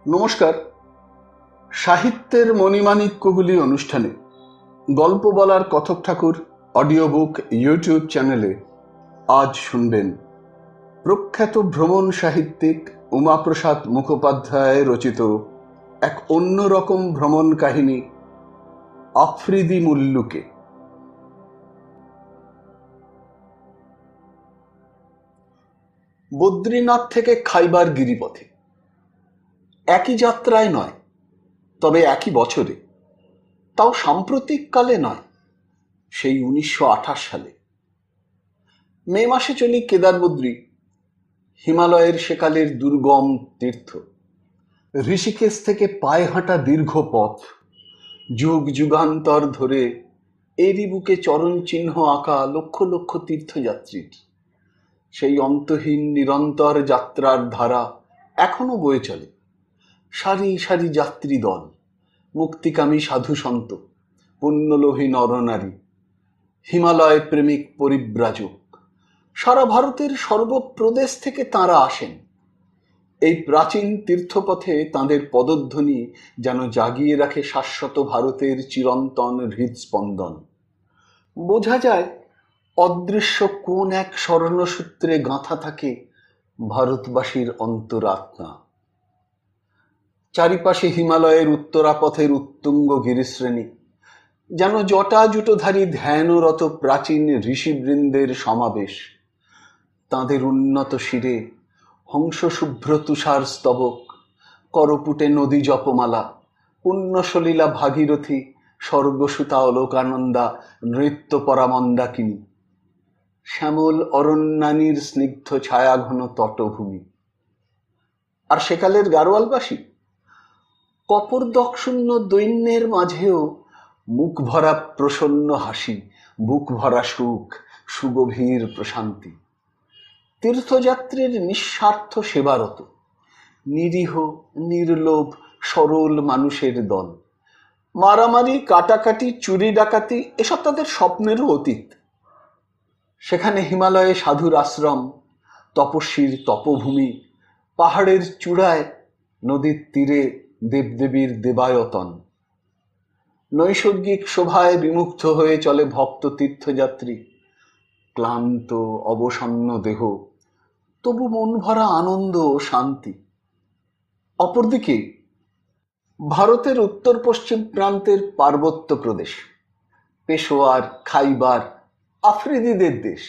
নমস্কার। সাহিত্যের মণিমাণিক্যগুলি অনুষ্ঠানে গল্প বলার কথক ঠাকুর অডিও বুক ইউটিউব চ্যানেলে আজ শুনবেন প্রখ্যাত ভ্রমণ সাহিত্যিক উমাপ্রসাদ মুখোপাধ্যায় রচিত এক অন্যরকম ভ্রমণ কাহিনী আফ্রিদি মুল্লুকে। বদ্রীনাথ থেকে খাইবার গিরিপথে একই যাত্রায় নয়, তবে একই বছরে, তাও সাম্প্রতিক কালে নয়, সেই 1928 সালে মে মাসে চলি কেদারবদ্রী, হিমালয়ের সেকালের দুর্গম তীর্থ। ঋষিকেশ থেকে পায়ে হাঁটা দীর্ঘ পথ, যুগ যুগান্তর ধরে এরই বুকে চরণ চিহ্ন আঁকা লক্ষ লক্ষ তীর্থযাত্রীর। সেই অন্তহীন নিরন্তর যাত্রার ধারা এখনো বয়ে চলে। সারি সারি যাত্রী দল, মুক্তিকামী সাধু সন্ত, পুণ্যলোভী নরনারী, হিমালয় প্রেমিক পরিব্রাজক, সারা ভারতের সর্বপ্রদেশ থেকে তাঁরা আসেন। এই প্রাচীন তীর্থপথে তাঁদের পদধ্বনি যেন জাগিয়ে রাখে শাশ্বত ভারতের চিরন্তন হৃদস্পন্দন। বোঝা যায় অদৃশ্য কোন এক স্বর্ণসূত্রে গাঁথা থাকে ভারতবাসীর অন্তরাত্মা। চারিপাশে হিমালয়ের উত্তরাপথের উত্তুঙ্গ গিরিশ্রেণী, যেন জটাজুটোধারী ধ্যানরত প্রাচীন ঋষিবৃন্দের সমাবেশ। তাঁদের উন্নত শিরে হংসশুভ্র তুষার স্তবক, করপুটে নদী জপমালা, পুণ্যসলীলা ভাগীরথী, স্বর্গসুতা অলোকানন্দা, নৃত্য পরামন্দাকিনী, শ্যামল অরণ্যানীর স্নিগ্ধ ছায়াঘন তটভূমি। আর সেকালের গাড়োয়ালবাসী কপর্দকশূন্য দৈন্যের মাঝেও মুখ ভরা প্রসন্ন হাসি, বুক ভরা সুখ, সুগভীর প্রশান্তি। তীর্থযাত্রীর নিঃস্বার্থ সেবারত, নিরীহ নির্লোভ সরল মানুষের দল। মারামারি, কাটাকাটি, চুরি ডাকাতি এসব তাদের স্বপ্নেরও অতীত। সেখানে হিমালয়ে সাধুর আশ্রম, তপস্বীর তপভূমি, পাহাড়ের চূড়ায় নদীর তীরে দেবদেবীর দেবায়তন। নৈসর্গিক শোভায় বিমুগ্ধ হয়ে চলে ভক্ত তীর্থযাত্রী। ক্লান্ত অবসন্ন দেহ, তবু মন ভরা আনন্দ ও শান্তি। অপরদিকে ভারতের উত্তর পশ্চিম প্রান্তের পার্বত্য প্রদেশ, পেশোয়ার, খাইবার, আফ্রিদিদের দেশ।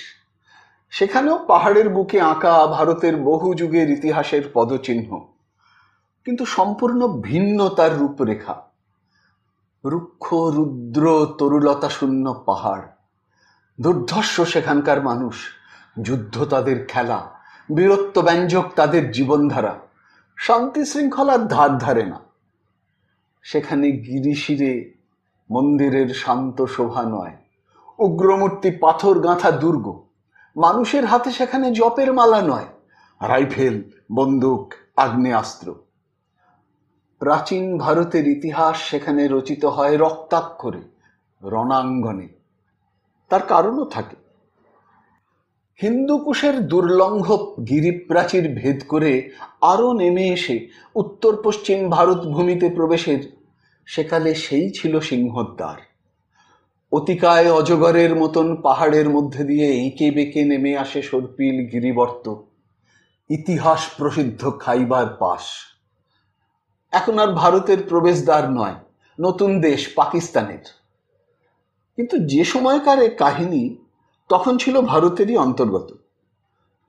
সেখানেও পাহাড়ের বুকে আঁকা ভারতের বহু যুগের ইতিহাসের পদচিহ্ন, কিন্তু সম্পূর্ণ ভিন্ন তার রূপরেখা। রুক্ষ রুদ্র তরুলতা শূন্য পাহাড়, দুর্ধর্ষ সেখানকার মানুষ, যুদ্ধ তাদের খেলা, বীরত্ব ব্যঞ্জক তাদের জীবনধারা, শান্তি শৃঙ্খলার ধার ধারে না। সেখানে গিরিশিরে মন্দিরের শান্ত শোভা নয়, উগ্রমূর্তি পাথর গাঁথা দুর্গ। মানুষের হাতে সেখানে জপের মালা নয়, রাইফেল, বন্দুক, আগ্নেয়াস্ত্র। প্রাচীন ভারতের ইতিহাস সেখানে রচিত হয় রক্তাক্ষরে, রণাঙ্গনে। তার কারণও থাকে। হিন্দুকুশের দুর্লঙ্ঘ গিরিপ্রাচীর ভেদ করে আরও নেমে এসে উত্তর পশ্চিম ভারত ভূমিতে প্রবেশের সেকালে সেই ছিল সিংহদ্বার। অতিকায় অজগরের মতন পাহাড়ের মধ্যে দিয়ে এঁকে বেঁকে নেমে আসে সর্পিল গিরিবর্ত, ইতিহাস প্রসিদ্ধ খাইবার পাস। এখন আর ভারতের প্রবেশদ্বার নয়, নতুন দেশ পাকিস্তানের। কিন্তু যে সময়কার এ কাহিনী, তখন ছিল ভারতেরই অন্তর্গত।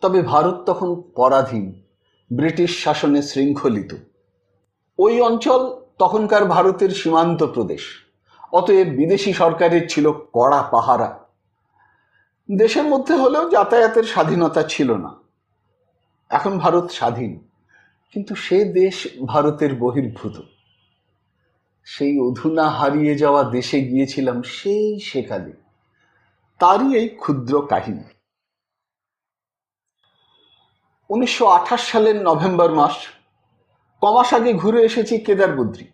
তবে ভারত তখন পরাধীন, ব্রিটিশ শাসনে শৃঙ্খলিত। ওই অঞ্চল তখনকার ভারতের সীমান্ত প্রদেশ, অতএব বিদেশি সরকারের ছিল কড়া পাহারা। দেশের মধ্যে হলেও যাতায়াতের স্বাধীনতা ছিল না। এখন ভারত স্বাধীন, কিন্তু সে দেশ ভারতের বহির্ভূত। সেই অধুনা হারিয়ে যাওয়া দেশে গিয়েছিলাম সেই সেকালে, তারই এই ক্ষুদ্র কাহিনী। 1928 সালের নভেম্বর মাস, কমাস আগে ঘুরে এসেছি কেদারবদ্রী।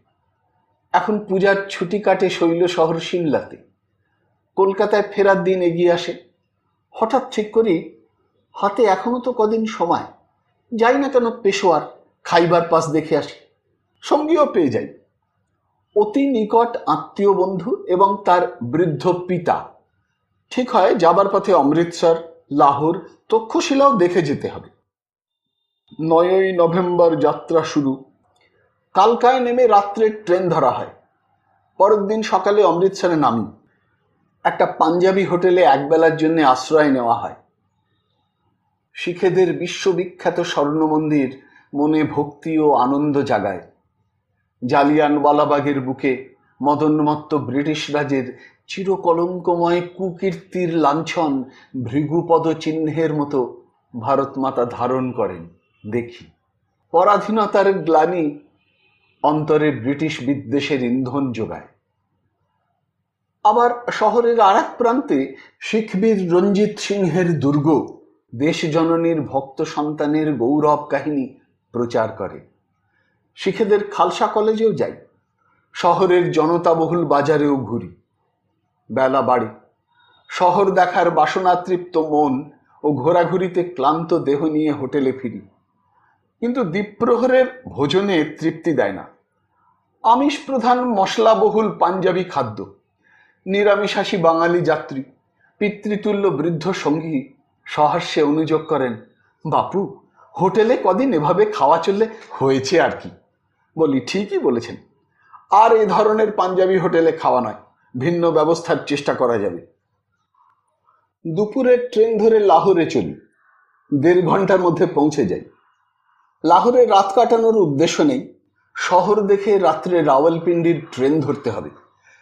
এখন পূজার ছুটি কাটে শৈল শহর সিমলাতে। কলকাতায় ফেরার দিন এগিয়ে আসে। হঠাৎ ঠিক করি, হাতে এখনো তো কদিন সময়, যাই না কেন পেশোয়ার, খাইবার পাস দেখে আসি। সঙ্গীও পেয়ে যাই। অতি নিকট আত্মীয় বন্ধু এবং তার বৃদ্ধ পিতা। ঠিক হয় যাবার পথে অমৃতসর, লাহোর, তক্ষশিলাও দেখে যেতে হবে। 9ই নভেম্বর যাত্রা শুরু। কালকায় নেমে রাত্রে ট্রেন ধরা হয়। পরের দিন সকালে অমৃতসরে নামি। একটা পাঞ্জাবি হোটেলে একবেলার জন্য আশ্রয় নেওয়া হয়। শিখেদের বিশ্ববিখ্যাত স্বর্ণ মন্দির মনে ভক্তি ও আনন্দ জাগায়। জালিয়ানওয়ালাবাগের বুকে মদন্মত্ত ব্রিটিশ রাজের চিরকলঙ্কময় কুকীর্তির লাঞ্ছন ভৃগুপদ চিহ্নের মতো ভারত মাতা ধারণ করেন দেখি। পরাধীনতার গ্লানি অন্তরে ব্রিটিশ বিদ্বেষের ইন্ধন যোগায়। আবার শহরের আর এক প্রান্তে শিখবীর রঞ্জিত সিংহের দুর্গ দেশ জননীর ভক্ত সন্তানের গৌরব কাহিনী প্রচার করে। শিখেদের খালসা কলেজেও যাই। শহরের জনতাবহুল বাজারেও ঘুরি। বেলা বাড়ে। শহর দেখার বাসনাতৃপ্ত মন ও ঘোরাঘুরিতে ক্লান্ত দেহ নিয়ে হোটেলে ফিরি। কিন্তু দ্বীপ্রহরের ভোজনে তৃপ্তি দেয় না। আমিষ প্রধান মশলাবহুল পাঞ্জাবি খাদ্য, নিরামিষাশী বাঙালি যাত্রী, পিতৃতুল্য বৃদ্ধ সঙ্গী সহাস্যে অনুযোগ করেন, বাপু হোটেলে কদিন এভাবে খাওয়া চললে হয়েছে আর কি। বলি, ঠিকই বলেছেন, আর এ ধরনের পাঞ্জাবি হোটেলে খাওয়া নয়, ভিন্ন ব্যবস্থার চেষ্টা করা যাবে। দুপুরের ট্রেন ধরে লাহোরে চলি। 1.5 ঘন্টার মধ্যে পৌঁছে যাই। লাহোরে রাত কাটানোর উদ্দেশ্য নেই। শহর দেখে রাত্রে রাওয়ালপিন্ডির ট্রেন ধরতে হবে।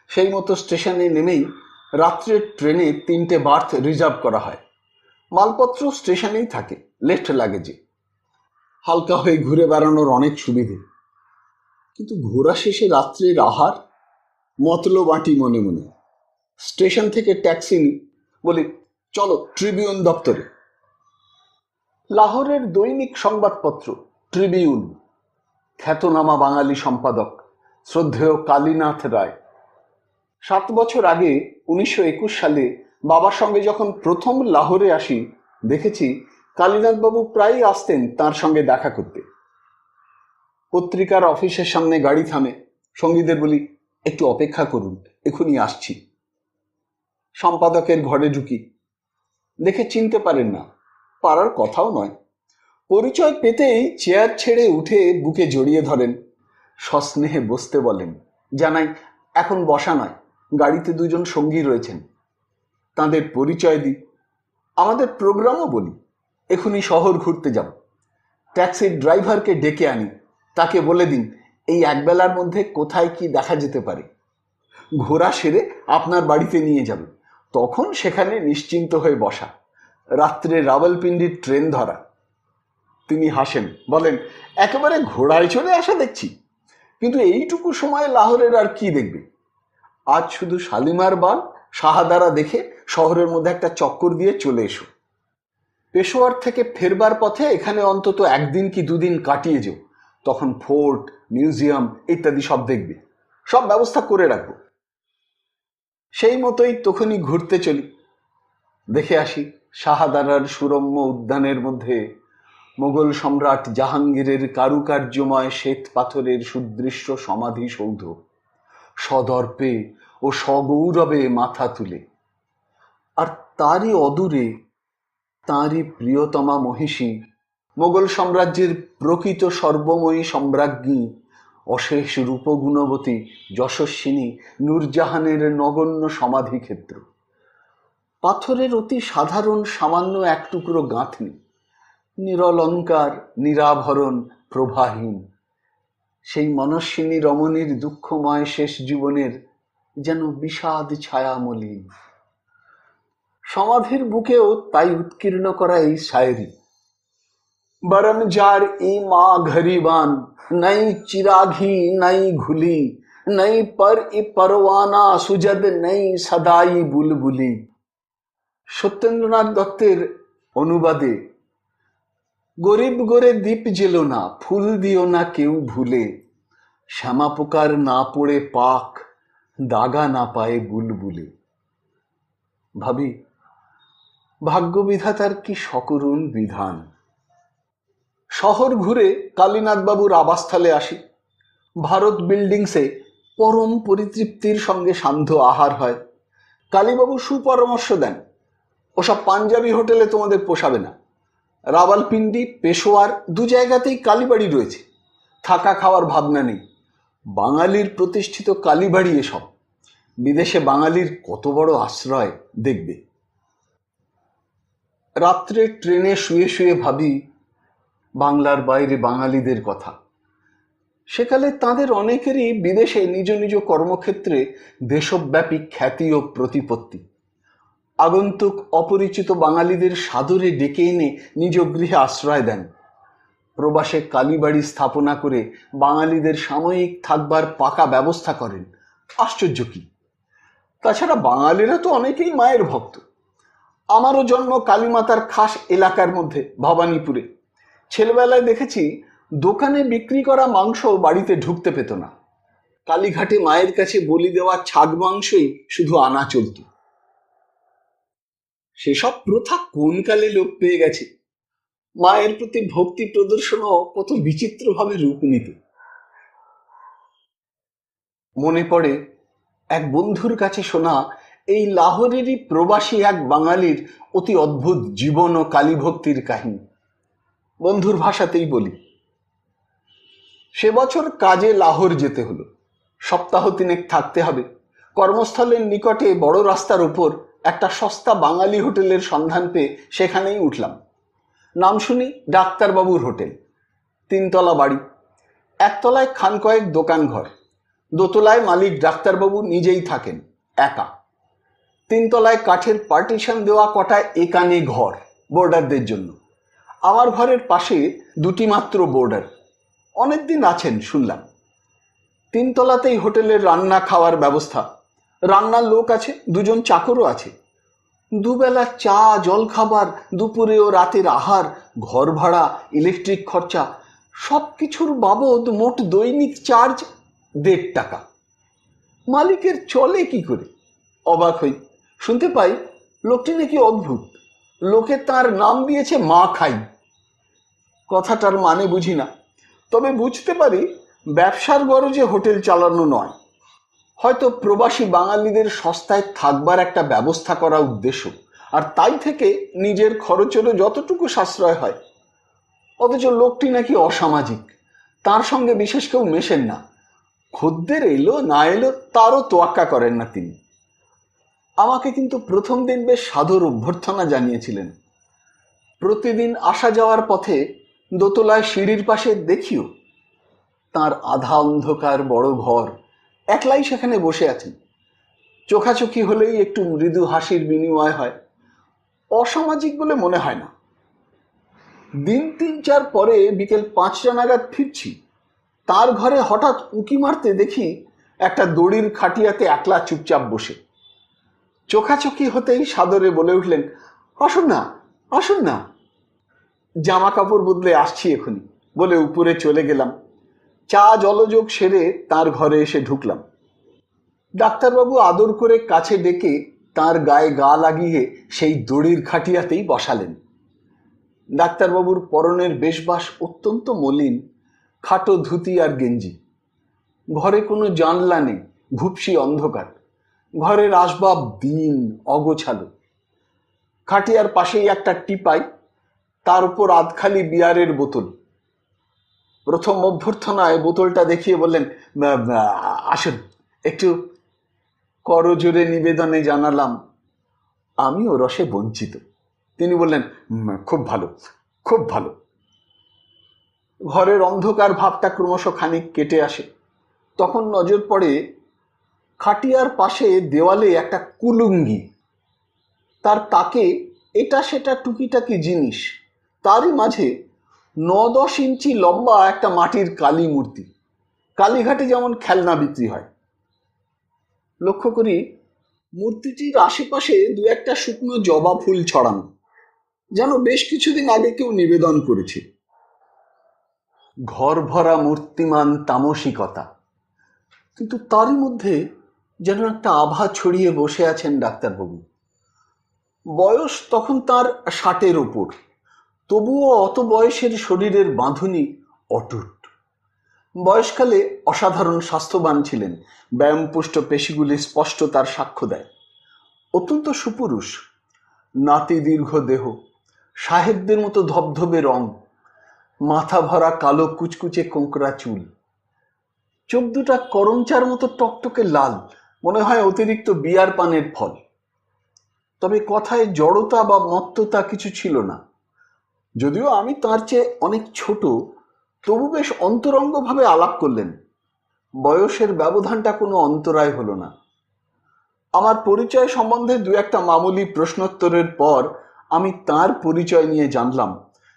সেই মতো স্টেশনে নেমেই রাত্রের ট্রেনে 3টে বার্থ রিজার্ভ করা হয়। মালপত্র স্টেশনেই থাকে, লেফট লাগেজে। হালকা হয়ে ঘুরে বেড়ানোর অনেক সুবিধে। কিন্তু ঘোরা শেষে রাত্রের আহার মতলবাটি মনে মনে। স্টেশন থেকে ট্যাক্সি নিই, বলি চলো ট্রিবিউন দপ্তরে। লাহোরের দৈনিক সংবাদপত্র ট্রিবিউন, খ্যাতনামা বাঙালি সম্পাদক শ্রদ্ধেয় কালীনাথ রায়। 7 বছর আগে 1921 সালে বাবার সঙ্গে যখন প্রথম লাহোরে আসি, দেখেছি কালীনাথবাবু প্রায়ই আসতেন তার সঙ্গে দেখা করতে। পত্রিকার অফিসের সামনে গাড়ি থামে, সঙ্গীদের বলি একটু অপেক্ষা করুন, এখনই আসছি। সম্পাদকের ঘরে ঢুকি, দেখে চিনতে পারেন না, পারার কথাও নয়। পরিচয় পেতেই চেয়ার ছেড়ে উঠে বুকে জড়িয়ে ধরেন, সস্নেহে বসতে বলেন। জানাই এখন বসা নয়, গাড়িতে 2 জন সঙ্গী রয়েছেন। তাদের পরিচয় দিই, আমাদের প্রোগ্রামও বলি। এখনই শহর ঘুরতে যাব। ট্যাক্সির ড্রাইভারকে ডেকে আনি, তাকে বলে দিন এই একবেলার মধ্যে কোথায় কি দেখা যেতে পারে। ঘোরা সেরে আপনার বাড়িতে নিয়ে যাবে, তখন সেখানে নিশ্চিন্ত হয়ে বসা, রাত্রে রাওয়ালপিন্ডির ট্রেন ধরা। তিনি হাসেন, বলেন একেবারে ঘোড়ায় চড়ে আসা দেখছি। কিন্তু এইটুকু সময় লাহোরের আর কি দেখবে? আজ শুধু শালিমার বাগ, শাহাদারা দেখে শহরের মধ্যে একটা চক্কর দিয়ে চলে এসো। পেশোয়ার থেকে ফেরবার পথে এখানে অন্তত 1 দিন কি 2 দিন কাটিয়ে যেও, তখন ফোর্ট, মিউজিয়াম ইত্যাদি সব দেখবে। সব ব্যবস্থা করে রাখবো। সেই মতোই তখনই ঘুরতে চলি। দেখে আসি শাহাদারার সুরম্য উদ্যানের মধ্যে মোগল সম্রাট জাহাঙ্গীরের কারুকার্যময় শ্বেত পাথরের সুদৃশ্য সমাধিসৌধ, সদর্পে ও সগৌরবে মাথা তুলে। আর তারই অদূরে তাঁরই প্রিয়তমা মহিষী, মোগল সাম্রাজ্যের প্রকৃত সর্বময়ী সম্রাজ্ঞী, অশেষ রূপগুণবতী যশস্বিনী নূরজাহানের নগণ্য সমাধিক্ষেত্র। পাথরের অতি সাধারণ সামান্য এক টুকরো গাঁথনি, নিরলঙ্কার, নিরাভরণ, প্রভাহীন। সেই মনস্বিনী রমণীর দুঃখময় শেষ জীবনের যেন বিষাদ ছায়া মলিন। সমাধির বুকেও তাই উৎকীর্ণ করা এই শায়েরি। বরম যার ই মা ঘরিবান, নাই চিরাঘি নাই ঘুলি, নাই পর ই পরওয়ানা সুজদ, নেই সদাই বুলবুলি। সত্যেন্দ্রনাথ দত্তের অনুবাদে, গরিব গোরে দ্বীপ জেলো না, ফুল দিও না কেউ ভুলে, শ্যামা পোকার না পড়ে পাক, দাগা না পায়ে বুলবুলে। ভাবি ভাগ্যবিধাতার কি সকরুণ বিধান। শহর ঘুরে কালীনাথবাবুর আবাসস্থলে আসি। ভারত বিল্ডিংসে পরম পরিতৃপ্তির সঙ্গে সান্ধ্য আহার হয়। কালীবাবু সুপরামর্শ দেন, ওসব পাঞ্জাবি হোটেলে তোমাদের পোষাবে না। রাওয়ালপিন্ডি, পেশোয়ার দু জায়গাতেই কালীবাড়ি রয়েছে, থাকা খাওয়ার ভাবনা নেই। বাঙালির প্রতিষ্ঠিত কালীবাড়ি এসব। বিদেশে বাঙালির কত বড় আশ্রয় দেখবে। রাত্রে ট্রেনে শুয়ে শুয়ে ভাবি বাংলার বাইরে বাঙালিদের কথা। সেকালে তাদের অনেকেরই বিদেশে নিজ নিজ কর্মক্ষেত্রে দেশব্যাপী খ্যাতি ও প্রতিপত্তি। আগন্তুক অপরিচিত বাঙালিদের সাদরে ডেকে এনে নিজ গৃহে আশ্রয় দেন। প্রবাসে কালীবাড়ি স্থাপনা করে বাঙালিদের সাময়িক থাকবার পাকা ব্যবস্থা করেন। আশ্চর্য কি! তাছাড়া বাঙালিরা তো অনেকেই মায়ের ভক্ত। আমারও জন্ম কালীমাতার খাস এলাকার মধ্যে, ভবানীপুরে। ছেলেবেলায় দেখেছি দোকানে বিক্রি করা মাংস বাড়িতে ঢুকতে পেত না। কালীঘাটে মায়ের কাছে বলি দেওয়া ছাগ মাংসই শুধু আনা চলত। সেসব প্রথা কোন কালে লোপ পেয়ে গেছে। মায়ের প্রতি ভক্তি প্রদর্শনও কত বিচিত্রভাবে রূপ নিত। মনে পড়ে এক বন্ধুর কাছে শোনা এই লাহোরেরই প্রবাসী এক বাঙালির অতি অদ্ভুত জীবন ও কালীভক্তির কাহিনী। বন্ধুর ভাষাতেই বলি। সে বছর কাজে লাহোর যেতে হলো। সপ্তাহ তিনেক থাকতে হবে। কর্মস্থলের নিকটে বড় রাস্তার উপর একটা সস্তা বাঙালি হোটেলের সন্ধান পেয়ে সেখানেই উঠলাম। নাম শুনি ডাক্তারবাবুর হোটেল। 3 তলা বাড়ি, একতলায় খান কয়েক দোকান ঘর, দোতলায় মালিক ডাক্তারবাবু নিজেই থাকেন একা। 3 তলায় কাঠের পার্টিশন দেওয়া কটা একানে ঘর বোর্ডারদের জন্য। আমার ঘরের পাশে 2টি মাত্র বোর্ডার, অনেকদিন আছেন শুনলাম। 3 তলাতেই হোটেলের রান্না খাওয়ার ব্যবস্থা। রান্নার লোক আছে, 2 জন চাকরও আছে। দুবেলা চা, জল খাবার, দুপুরে ও রাতের আহার, ঘর ভাড়া, ইলেকট্রিক খরচা সব কিছুর বাবদ মোট দৈনিক চার্জ 1.5 টাকা। মালিকের চলে কি করে? অবাক হই। শুনতে পাই লোকটি নাকি অদ্ভুত। লোকে তার নাম দিয়েছে মা খাই। কথাটার মানে বুঝি না, তবে বুঝতে পারি ব্যবসার গরজে হোটেল চালানো নয়। হয়তো প্রবাসী বাঙালিদের সস্তায় থাকবার একটা ব্যবস্থা করা উদ্দেশ্য, আর তাই থেকে নিজের খরচেরও যতটুকু সাশ্রয় হয়। অথচ লোকটি নাকি অসামাজিক, তার সঙ্গে বিশেষ কেউ মেশেন না। খদ্দের এলো না এলো তারও তোয়াক্কা করেন না তিনি। আমাকে কিন্তু প্রথম দিন বেশ সাদর অভ্যর্থনা জানিয়েছিলেন। প্রতিদিন আসা যাওয়ার পথে দোতলায় সিঁড়ির পাশে দেখিও তার আধা অন্ধকার বড় ঘর, একলাই সেখানে বসে আছেন। চোখাচোখি হলেই একটু মৃদু হাসির বিনিময় হয়। অসামাজিক বলে মনে হয় না। দিন 3-4 পরে বিকেল 5টা নাগাদ ফিরছি। তার ঘরে হঠাৎ উঁকি মারতে দেখি একটা দড়ির খাটিয়াতে একলা চুপচাপ বসে। চোখাচোখি হতেই সাদরে বলে উঠলেন, আসুন না, আসুন না। জামা কাপড় বদলে আসছি এখনই বলে উপরে চলে গেলাম। চা জলযোগ সেরে তার ঘরে এসে ঢুকলাম। ডাক্তারবাবু আদর করে কাছে ডেকে তার গায়ে গা লাগিয়ে সেই দড়ির খাটিয়াতেই বসালেন। ডাক্তারবাবুর পরনের বেশবাস অত্যন্ত মলিন, খাটো ধুতি আর গেঞ্জি। ঘরে কোনো জানলা নেই, ঘুপসি অন্ধকার। ঘরের আসবাব দিন, অগোছালো। খাটিয়ার পাশেই একটা টিপাই, তার উপর আধখালি বিয়ারের বোতল। প্রথম অভ্যর্থনায় বোতলটা দেখিয়ে বললেন, আসুন একটু। করজোরে নিবেদনে জানালাম আমিও রসে বঞ্চিত। তিনি বললেন, খুব ভালো, খুব ভালো। ঘরের অন্ধকার ভাবটা ক্রমশ খানিক কেটে আসে। তখন নজর পড়ে খাটিয়ার পাশে দেওয়ালে একটা কুলুঙ্গি, তার তাকে এটা সেটা টুকিটাকি জিনিস, তারই মাঝে 9-10 ইঞ্চি লম্বা একটা মাটির কালী মূর্তি। কালীঘাটে যেমন খেলনা বিক্রি হয়। লক্ষ্য করি মূর্তিটির আশেপাশে 2-1টা শুকনো জবা ফুল ছড়ানো, যেন বেশ কিছুদিন আগে কেউ নিবেদন করেছে। ঘর ভরা মূর্তিমান তামসিকতা, কিন্তু তারই মধ্যে যেন একটা আভা ছড়িয়ে বসে আছেন ডাক্তারবাবু। বয়স তখন তার 60-এর ওপর, তবুও অত বয়সের শরীরের বাঁধুনি অটুট। বয়সকালে অসাধারণ স্বাস্থ্যবান ছিলেন। ব্যায়ামপুষ্ট পেশিগুলি স্পষ্ট তার সাক্ষ্য দেয়। অত্যন্ত সুপুরুষ, নাতি দীর্ঘ দেহ, সাহেবদের মতো ধবধবে রং, মাথা ভরা কালো কুচকুচে কোঁকড়া চুল, চোখ দুটা করমচার মতো টকটকে লাল, মনে হয় অতিরিক্ত বিয়ার পানের ফল। তবে কথায় জড়তা বা মত্ততা কিছু ছিল না। যদিও আমি তার চেয়ে অনেক ছোট, তবু বেশ অন্তরঙ্গভাবে আলাপ করলেন। বয়সের ব্যবধানটা কোনো অন্তরায় হলো না। আমার পরিচয় সম্বন্ধে দু একটা মামুলি প্রশ্নোত্তরের পর আমি তার পরিচয় নিয়ে জানলাম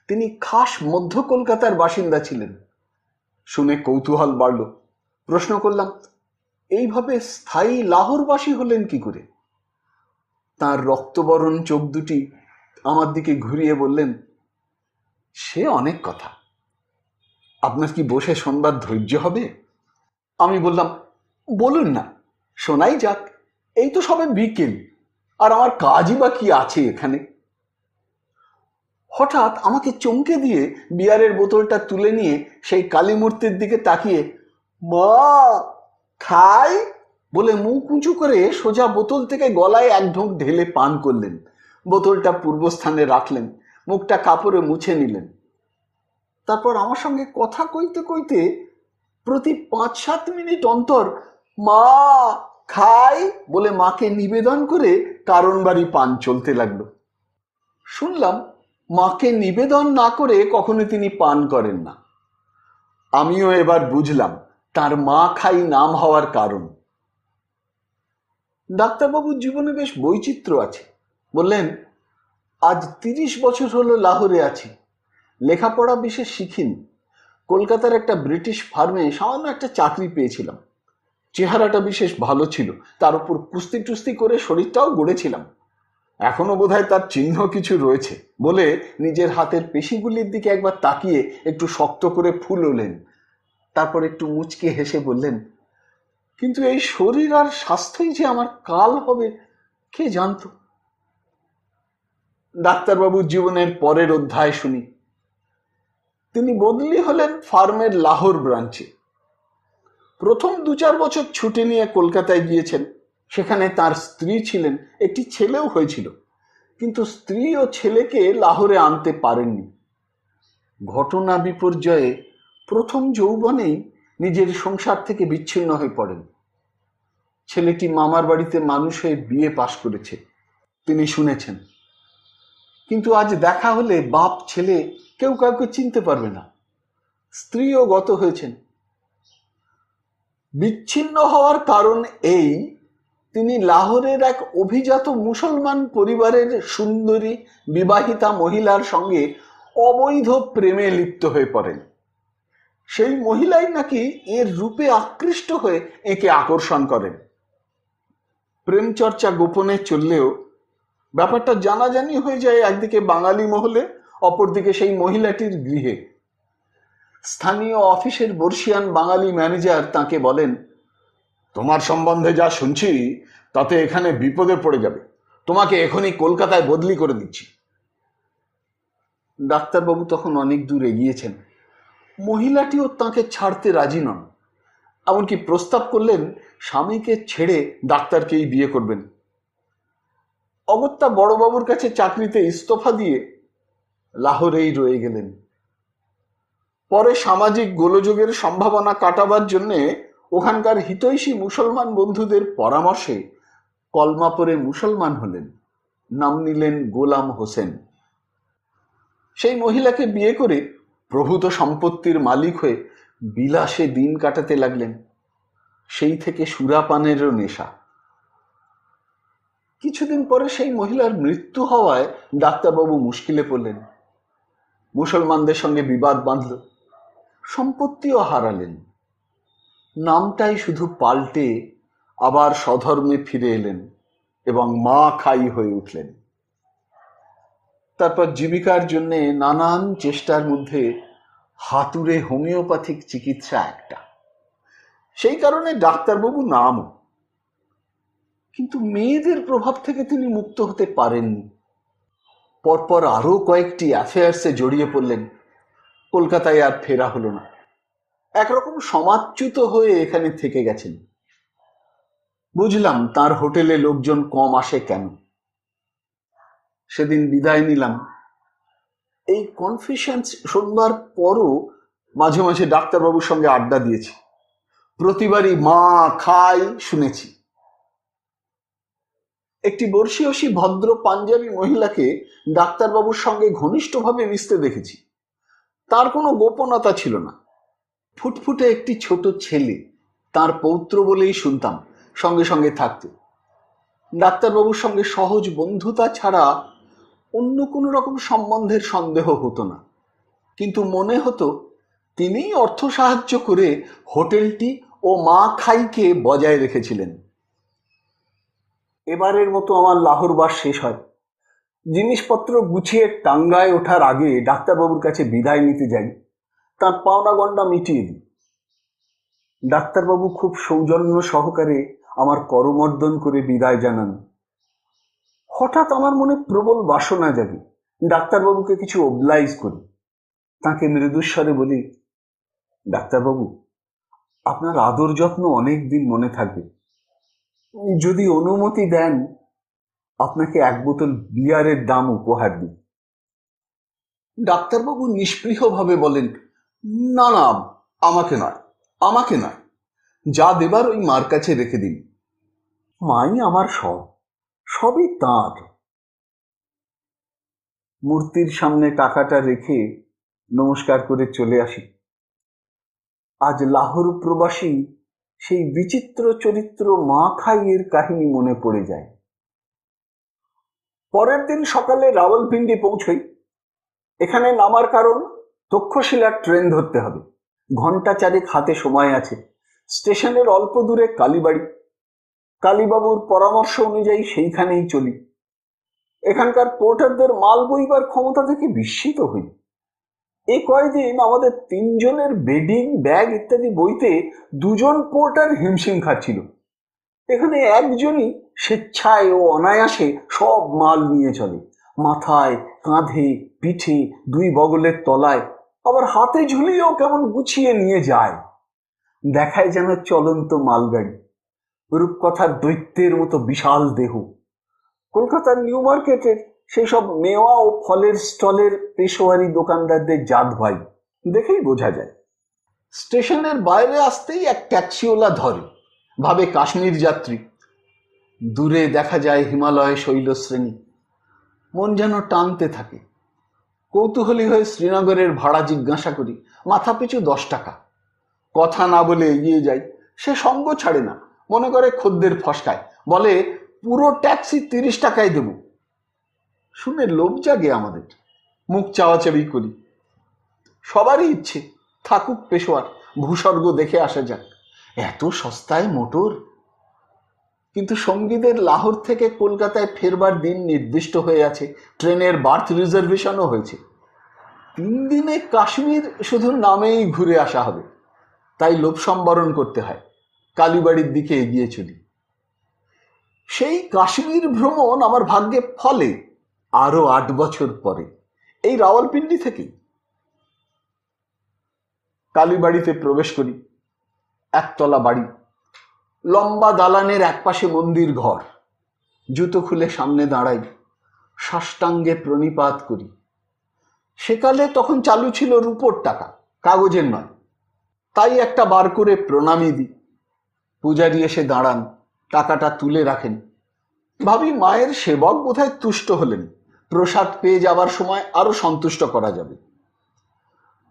তিনি খাস মধ্য কলকাতার বাসিন্দা ছিলেন। শুনে কৌতূহল বাড়ল। প্রশ্ন করলাম, এইভাবে স্থায়ী লাহোরবাসী হলেন কি করে? তার রক্তবরণ চোখ দুটি আমার দিকে ঘুরিয়ে বললেন, সে অনেক কথা। আপনার কি বসে শোনবার ধৈর্য হবে? আমি বললাম, বলুন না, শোনাই যাক। এই তো সবে বিকেল, আর আমার কাজই বা কি আছে এখানে। হঠাৎ আমাকে চমকে দিয়ে বিয়ারের বোতলটা তুলে নিয়ে সেই কালী মূর্তির দিকে তাকিয়ে মা খাই বলে মুখ উঁচু করে সোজা বোতল থেকে গলায় এক ঢোক ঢেলে পান করলেন। বোতলটা পূর্বস্থানে রাখলেন, মুখটা কাপড়ে মুছে নিলেন। তারপর আমার সঙ্গে কথা কইতে কইতে প্রতি 5-7 মিনিট অন্তর মা খাই বলে মাকে নিবেদন করে কারণ বাড়ি পান চলতে লাগলো। শুনলাম মাকে নিবেদন না করে কখনো তিনি পান করেন না। আমিও এবার বুঝলাম তার মা খাই নাম হওয়ার কারণ। ডাক্তারবাবুর জীবনে বেশ বৈচিত্র্য আছে। বললেন, আজ 30 বছর হলো লাহোরে আছি। লেখাপড়া বিশেষ শিখিনি। কলকাতার একটা ব্রিটিশ ফার্মে সামান্য একটা চাকরি পেয়েছিলাম। চেহারাটা বিশেষ ভালো ছিল, তার উপর কুস্তি টুস্তি করে শরীরটাও গড়েছিলাম। এখনো বোধহয় তার চিহ্ন কিছু রয়েছে বলে নিজের হাতের পেশিগুলির দিকে একবার তাকিয়ে একটু শক্ত করে ফুললেন। তারপর একটু মুচকে হেসে বললেন, কিন্তু এই শরীর আর স্বাস্থ্যই যে আমার কাল হবে কে জানতো। ডাক্তারবাবুর জীবনের পরের অধ্যায় শুনি। তিনি বদলি হলেন ফার্মের লাহোর ব্রাঞ্চে। প্রথম 2-4 বছর ছুটি নিয়ে কলকাতায় গিয়েছেন। সেখানে তার স্ত্রী ছিলেন, একটি ছেলেও হয়েছিল, কিন্তু স্ত্রী ও ছেলেকে লাহোরে আনতে পারেননি। ঘটনা বিপর্যয়ে প্রথম যৌবনেই নিজের সংসার থেকে বিচ্ছিন্ন হয়ে পড়েন। ছেলেটি মামার বাড়িতে মানুষ হয়ে বিয়ে পাশ করেছে, তিনি শুনেছেন। কিন্তু আজ দেখা হলে বাপ ছেলে কেউ কাউকে চিনতে পারবে না। স্ত্রীও গত হয়েছেন। বিচ্ছিন্ন হওয়ার কারণ এই, তিনি লাহোরের এক অভিজাত মুসলমান পরিবারের সুন্দরী বিবাহিতা মহিলার সঙ্গে অবৈধ প্রেমে লিপ্ত হয়ে পড়েন। সেই মহিলাই নাকি এর রূপে আকৃষ্ট হয়ে একে আকর্ষণ করেন। প্রেম চর্চা গোপনে চললেও ব্যাপারটা জানাজানি হয়ে যায় একদিকে বাঙালি মহলে, অপরদিকে সেই মহিলাটির গৃহে। স্থানীয় অফিসের বর্ষিয়ান বাঙালি ম্যানেজার তাকে বলেন, তোমার সম্বন্ধে যা শুনছি তাতে এখানে বিপদে পড়ে যাবে, তোমাকে এখনই কলকাতায় বদলি করে দিচ্ছি। ডাক্তারবাবু তখন অনেক দূর এগিয়েছেন। মহিলাটিও তাকে ছাড়তে রাজি নন। এমনকি প্রস্তাব করলেন স্বামীকে ছেড়ে ডাক্তারকেই বিয়ে করবেন। অগত্যা বড়বাবুর কাছে চাকরিতে ইস্তফা দিয়ে লাহোরেই রয়ে গেলেন। পরে সামাজিক গোলযোগের সম্ভাবনা কাটাবার জন্যে ওখানকার হিতৈষী মুসলমান বন্ধুদের পরামর্শে কলমা পড়ে মুসলমান হলেন। নাম নিলেন গোলাম হোসেন। সেই মহিলাকে বিয়ে করে প্রভূত সম্পত্তির মালিক হয়ে বিলাসে দিন কাটাতে লাগলেন। সেই থেকে সুরাপানেরও নেশা। কিছুদিন পরে সেই মহিলার মৃত্যু হওয়ায় ডাক্তারবাবু মুশকিলে পড়লেন। মুসলমানদের সঙ্গে বিবাদ বাঁধল, সম্পত্তিও হারালেন। নামটাই শুধু পাল্টে আবার স্বধর্মে ফিরে এলেন এবং মা খাই হয়ে উঠলেন। তারপর জীবিকার জন্য নানান চেষ্টার মধ্যে হাতুড়ে হোমিওপ্যাথিক চিকিৎসা একটা। সেই কারণে ডাক্তারবাবু নামও। কিন্তু মেয়েদের প্রভাব থেকে তিনি মুক্ত হতে পারেননি। পরপর আরো কয়েকটি অ্যাফেয়ার্সে জড়িয়ে পড়লেন। কলকাতায় আর ফেরা হলো না। একরকম সমাচ্যুত হয়ে এখানে থেকে গেছেন। বুঝলাম তার হোটেলে লোকজন কম আসে কেন। সেদিন বিদায় নিলাম। এই কনফিউশনস শোনবার পরও মাঝে মাঝে ডাক্তারবাবুর সঙ্গে আড্ডা দিয়েছি, প্রতিবারই মা খাই শুনেছি। একটি বর্ষীয়সী ভদ্র পাঞ্জাবি মহিলাকে ডাক্তারবাবুর সঙ্গে ঘনিষ্ঠভাবে মিশতে দেখেছি। তার কোনো গোপনতা ছিল না। ফুটফুটে একটি ছোট ছেলে, তার পৌত্র বলেই শুনতাম, সঙ্গে সঙ্গে থাকতে। ডাক্তারবাবুর সঙ্গে সহজ বন্ধুতা ছাড়া অন্য কোনো রকম সম্বন্ধের সন্দেহ হতো না, কিন্তু মনে হতো তিনিই অর্থ সাহায্য করে হোটেলটি ও মা খাইকে বজায় রেখেছিলেন। এবারের মতো আমার লাহোর বাস শেষ হয়। জিনিসপত্র গুছিয়ে টাঙ্গায় ওঠার আগে ডাক্তারবাবুর কাছে বিদায় নিতে যাই, তার পাওনা গন্ডা মিটিয়ে দিই। ডাক্তারবাবু খুব সৌজন্য সহকারে আমার করমর্দন করে বিদায় জানান। হঠাৎ আমার মনে প্রবল বাসনা জাগে ডাক্তারবাবুকে কিছু অবলাইজ করি। তাকে মৃদুস্বরে বলি, ডাক্তারবাবু, আপনার আদর যত্ন অনেক দিন মনে থাকবে। যদি অনুমতি দেন, আপনাকে এক বোতল বিয়ারের দাম উপহার দিই। ডাক্তারবাবু নিষ্পৃহভাবে বলেন, না না, আমাকে নয়, আমাকে নয়, যা দেবার ওই মার কাছে রেখে দিন। মাই আমার সব, সবই তাঁর। মূর্তির সামনে টাকাটা রেখে নমস্কার করে চলে আসি। আজ লাহোর প্রবাসী সেই বিচিত্র চরিত্র মা খাইয়ের কাহিনী মনে পড়ে যায়। পরের দিন সকালে রাওয়ালপিন্ডি পৌঁছই। এখানে নামার কারণ, তক্ষশিলার ট্রেন ধরতে হবে। ঘন্টা চারেক হাতে সময় আছে। স্টেশনের অল্প দূরে কালীবাড়ি। কালীবাবুর পরামর্শ অনুযায়ী সেইখানেই চলি। এখানকার পোর্টারদের মাল বইবার ক্ষমতা থেকে বিস্মিত হই। এ কয়দিন আমাদের 3 জনের বেডিং, ব্যাগ ইত্যাদি বইতে 2 জন পোর্টার হিমশিম খাচ্ছিল। এখানে একজনই স্বেচ্ছায় ও অনায়াসে সব মাল নিয়ে চলে, মাথায়, কাঁধে, পিঠে, 2 বগলের তলায়, আবার হাতে ঝুলিয়েও কেমন গুছিয়ে নিয়ে যায়। দেখায় যেন চলন্ত মালগাড়ি। রূপকথার দৈত্যের মতো বিশাল দেহ। কলকাতার নিউ মার্কেটের সেই সব মেওয়া ও ফলের স্টলের পেশোয়ারি দোকানদারদের জাত ভাই, দেখেই বোঝা যায়। স্টেশনের বাইরে আসতেই এক ট্যাক্সিওয়ালা ধরে, ভাবে কাশ্মীর যাত্রী। দূরে দেখা যায় হিমালয় শৈলশ্রেণী। মন যেন টানতে থাকে। কৌতূহলী হয়ে শ্রীনগরের ভাড়া জিজ্ঞাসা করি। মাথা পিছু 10 টাকা। কথা না বলে এগিয়ে যাই। সে সঙ্গ ছাড়ে না, মনে করে খদ্দের ফসকায়। বলে, পুরো ট্যাক্সি 30 টাকায় দেব। শুনে লোভ জাগে আমাদের। মুখ চাওয়াচাবি করি। সবারই ইচ্ছে থাকুক পেশোয়ার, ভূস্বর্গ দেখে আসা যাক। এত সস্তায় মোটর। কিন্তু সঙ্গীদের লাহোর থেকে কলকাতায় ফেরবার দিন নির্দিষ্ট হয়ে আছে। ট্রেনের বার্থ রিজার্ভেশনও হয়েছে। 3 দিনে কাশ্মীর শুধু নামেই ঘুরে আসা হবে। তাই লোভ সম্বরণ করতে হয়। কালীবাড়ির দিকে এগিয়ে চলি। সেই কাশ্মীর ভ্রমণ আমার ভাগ্যে ফলে আরো 8 বছর পরে, এই রাওয়ালপিন্ডি থেকেই। কালীবাড়িতে প্রবেশ করি। একতলা বাড়ি, লম্বা দালানের একপাশে মন্দির ঘর। জুতো খুলে সামনে দাঁড়াই, সাষ্টাঙ্গে প্রণিপাত করি। সেকালে তখন চালু ছিল রূপোর টাকা, কাগজের নয়। তাই একটা বার করে প্রণামী দিই। পূজারি এসে দাঁড়ান, টাকাটা তুলে রাখেন। ভাবি মায়ের সেবক বোধহয় তুষ্ট হলেন, প্রসাদ পেয়ে যাবার সময় আরো সন্তুষ্ট করা যাবে।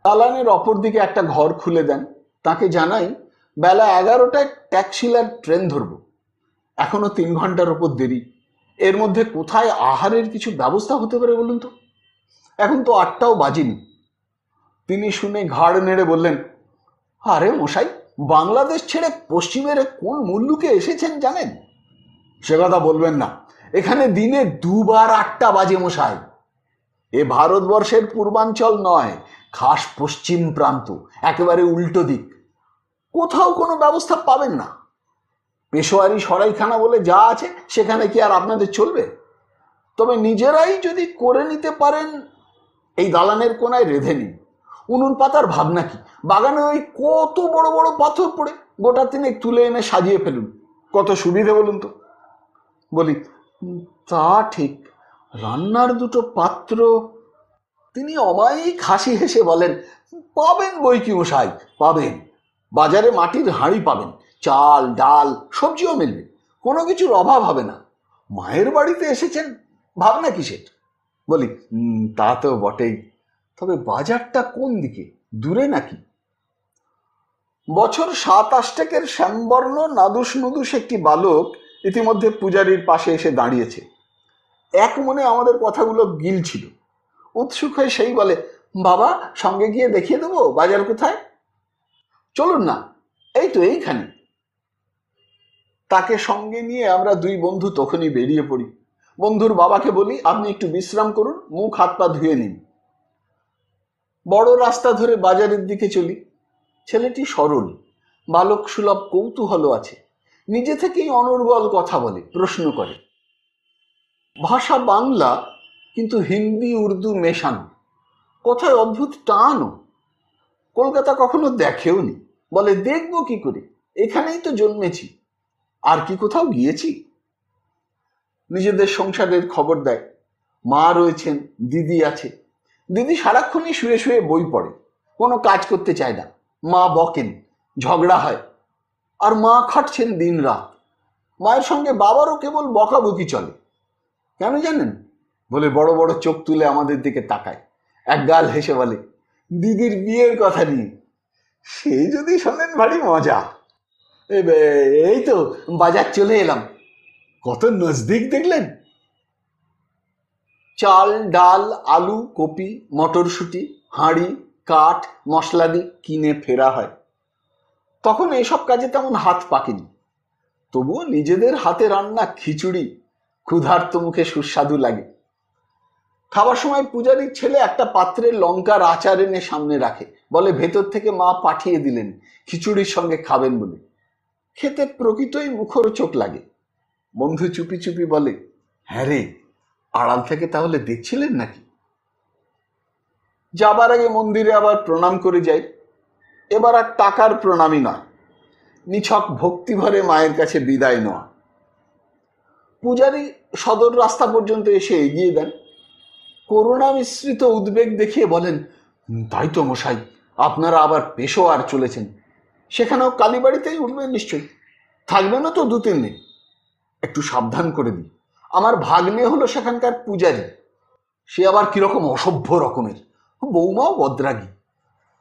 দালানের অপর দিকে একটা ঘর খুলে দেন। তাকে জানাই বেলা 11টায় ট্যাক্সিলার ট্রেন ধরব। এখনো 3 ঘন্টার ওপর দেরি। এর মধ্যে কোথায় আহারের কিছু ব্যবস্থা হতে পারে বলুন তো? এখন তো 8টাও বাজেনি। তিনি শুনে ঘাড় নেড়ে বললেন, আরে মশাই, বাংলাদেশ ছেড়ে পশ্চিমের কোন মুল্লুকে এসেছেন জানেন? সে কথা বলবেন না। এখানে দিনে 2 বার 8টা বাজে মশাই। এ ভারতবর্ষের পূর্বাঞ্চল নয়, খাস পশ্চিম প্রান্ত, একেবারে উল্টো দিক। কোথাও কোনো ব্যবস্থা পাবেন না। পেশোয়ারি সরাইখানা বলে যা আছে, সেখানে কি আর আপনাদের চলবে? তবে নিজেরাই যদি করে নিতে পারেন, এই দালানের কোনায় রেঁধে নিন। উনুন পাতার ভাবনা কি? বাগানে ওই কত বড় বড় পাথর পড়ে, গোটা তিনেক তুলে এনে সাজিয়ে ফেলুন, কত সুবিধে বলুন তো। বলি, তা ঠিক, রান্নার দুটো পাত্র। তিনি অমায়িক হাসি হেসে বলেন, পাবেন বই কি মশাই, পাবেন। বাজারে মাটির হাঁড়ি পাবেন, চাল ডাল সবজিও মিলবে, কোনো কিছুর অভাব হবে না। মায়ের বাড়িতে এসেছেন, ভাবনা কিসের? বলি, তা তো বটেই, তবে বাজারটা কোন দিকে, দূরে নাকি? বছর 7-8 শ্যামবর্ণ নাদুস নুদুস একটি বালক ইতিমধ্যে পূজারীর পাশে এসে দাঁড়িয়েছে। এক মনে আমাদের কথাগুলো গিলছিল। উৎসুক হয়ে সেই বলে, বাবা, সঙ্গে গিয়ে দেখিয়ে দেবো বাজার কোথায়? চলুন না, এই তো এইখানে। তাকে সঙ্গে নিয়ে আমরা দুই বন্ধু তখনই বেরিয়ে পড়ি। বন্ধুর বাবাকে বলি, আপনি একটু বিশ্রাম করুন, মুখ হাত পা ধুয়ে নিন। বড় রাস্তা ধরে বাজারের দিকে চলি। ছেলেটি সরল, বালক সুলভ কৌতূহল আছে, নিজে থেকেই অনর্গল কথা বলে, প্রশ্ন করে। ভাষা বাংলা, কিন্তু হিন্দি উর্দু মেশানো, কোথায় অদ্ভুত টানও। কলকাতা কখনো দেখেও নি, বলে দেখবো কি করে, এখানেই তো জন্মেছি, আর কি কোথাও গিয়েছি? নিজেদের সংসারের খবর দেয়। মা রয়েছেন, দিদি আছে। দিদি সারাক্ষণই শুয়ে শুয়ে বই পড়ে, কোনো কাজ করতে চায় না। মা বকেন, ঝগড়া হয়, আর মা খাটছেন দিন রাত। মায়ের সঙ্গে বাবারও কেবল বকাবকি চলে। কেন জানেন? বলে বড় বড় চোখ তুলে আমাদের দিকে তাকায়, এক গাল হেসে বলে, দিদির বিয়ের কথা নিয়ে। সেই যদি শোনেন ভারী মজা। এই তো বাজার চলে এলাম, কত নজদিক দেখলেন। চাল ডাল আলু কপি মটরশুঁটি হাঁড়ি কাঠ মশলাদি কিনে ফেরা হয়। তখন এইসব কাজে তেমন হাত পাকেনি, তবুও নিজেদের হাতে রান্না খিচুড়ি ক্ষুধার্ত মুখে সুস্বাদু লাগে। খাবার সময় পূজারীর ছেলে একটা পাত্রে লঙ্কার আচার এনে সামনে রাখে, বলে ভেতর থেকে মা পাঠিয়ে দিলেন খিচুড়ির সঙ্গে খাবেন বলে। খেতে প্রকৃতই মুখরোচক লাগে। বন্ধু চুপি চুপি বলে, হ্যাঁ রে, আড়াল থেকে তাহলে দেখছিলেন নাকি? যাবার আগে মন্দিরে আবার প্রণাম করে যাই। এবার আর টাকার প্রণামই নয়, নিছক ভক্তি ভরে মায়ের কাছে বিদায় নেওয়া। পূজারী সদর রাস্তা পর্যন্ত এসে এগিয়ে দেন, করুণা মিশ্রিত উদ্বেগ দেখিয়ে বলেন, তাই তো মশাই, আপনারা আবার পেশোয়ার চলেছেন, সেখানেও কালীবাড়িতেই উঠবেন নিশ্চয়ই, থাকবেনও তো 2-3 দিন। একটু সাবধান করে দিই, আমার ভাগ্নে হলো সেখানকার পূজারী, সে আবার কিরকম অসভ্য রকমের, বৌমাও বদ্রাগী,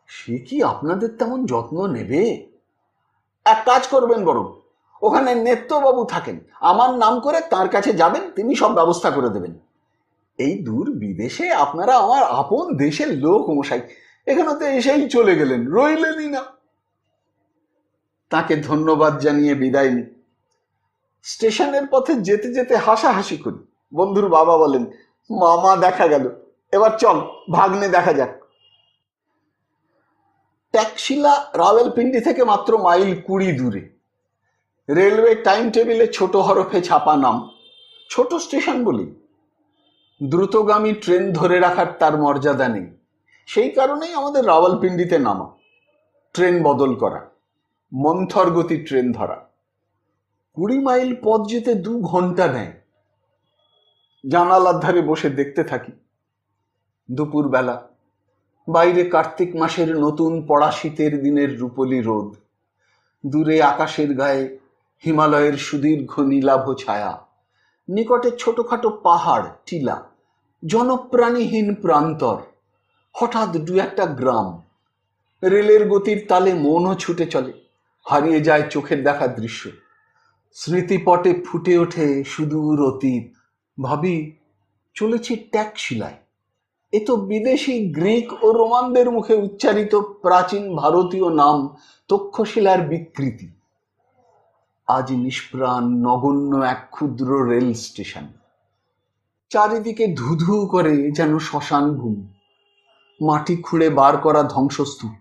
সে কি আপনাদের তেমন যত্ন নেবে? এক কাজ করবেন, বরং ওখানে নেত্যবাবু থাকেন, আমার নাম করে তার কাছে যাবেন, তিনি সব ব্যবস্থা করে দেবেন। এই দূর বিদেশে আপনারা আমার আপন দেশের লোক মশাই, এখানে তো এসেই চলে গেলেন, রইলেনই না। তাকে ধন্যবাদ জানিয়ে বিদায় নিই। স্টেশনের পথে যেতে যেতে হাসাহাসি করি। বন্ধুর বাবা বলেন, মামা দেখা গেল, এবার চল ভাগ্নে দেখা যাক। ট্যাক্সিলা রাওয়েলপিন্ডি থেকে মাত্র মাইল 20 দূরে। রেলওয়ে টাইম টেবিলে ছোট হরফে ছাপা নাম, ছোট স্টেশন বলি। দ্রুতগামী ট্রেন ধরে রাখার তার মর্যাদা নেই, সেই কারণেই আমাদের রাওয়ালপিন্ডিতে নামা, ট্রেন বদল করা, মন্থর গতি ট্রেন ধরা। 20 মাইল পথ যেতে 2 ঘন্টা নেয়। জানালার ধারে বসে দেখতে থাকি। দুপুর বেলা, বাইরে কার্তিক মাসের নতুন পড়া শীতের দিনের রূপলি রোদ, দূরে আকাশের গায়ে হিমালয়ের সুদীর্ঘ নীলাভ ছায়া, নিকটে ছোটখাটো পাহাড় টিলা, জনপ্রাণীহীন প্রান্তর, হঠাৎ 2-1টা গ্রাম। রেলের গতির তালে মনও ছুটে চলে, হারিয়ে যায় চোখের দেখা দৃশ্য। স্মৃতিপটে ফুটে ওঠে সুদূর অতীত। ভাবি, চলেছি ট্যাক্সিলায়। এ তো বিদেশি গ্রিক ও রোমানদের মুখে উচ্চারিত প্রাচীন ভারতীয় নাম তক্ষশিলার বিকৃতি। আজ নিষ্প্রাণ নগণ্য এক ক্ষুদ্র রেল স্টেশন, চারিদিকে ধুধু করে যেন শ্মশান ভূমি, মাটি খুঁড়ে বার করা ধ্বংসস্তূপ।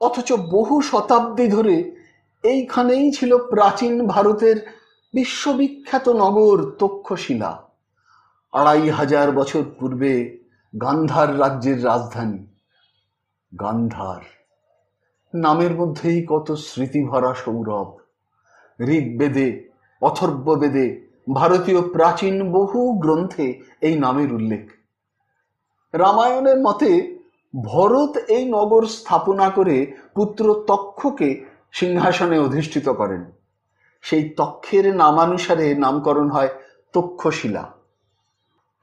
অথচ বহু শতাব্দী ধরে এইখানেই ছিল প্রাচীন ভারতের বিশ্ববিখ্যাত নগর তক্ষশিলা। 2500 বছর পূর্বে গান্ধার রাজ্যের রাজধানী। গান্ধার নামের মধ্যেই কত স্মৃতিভরা সৌরভ। ঋগ্বেদে, অথর্ববেদে, ভারতীয় প্রাচীন বহু গ্রন্থে এই নামের উল্লেখ। রামায়ণের মতে ভরত এই নগর স্থাপনা করে পুত্র তক্ষকে সিংহাসনে অধিষ্ঠিত করেন। সেই তক্ষের নামানুসারে নামকরণ হয় তক্ষশিলা।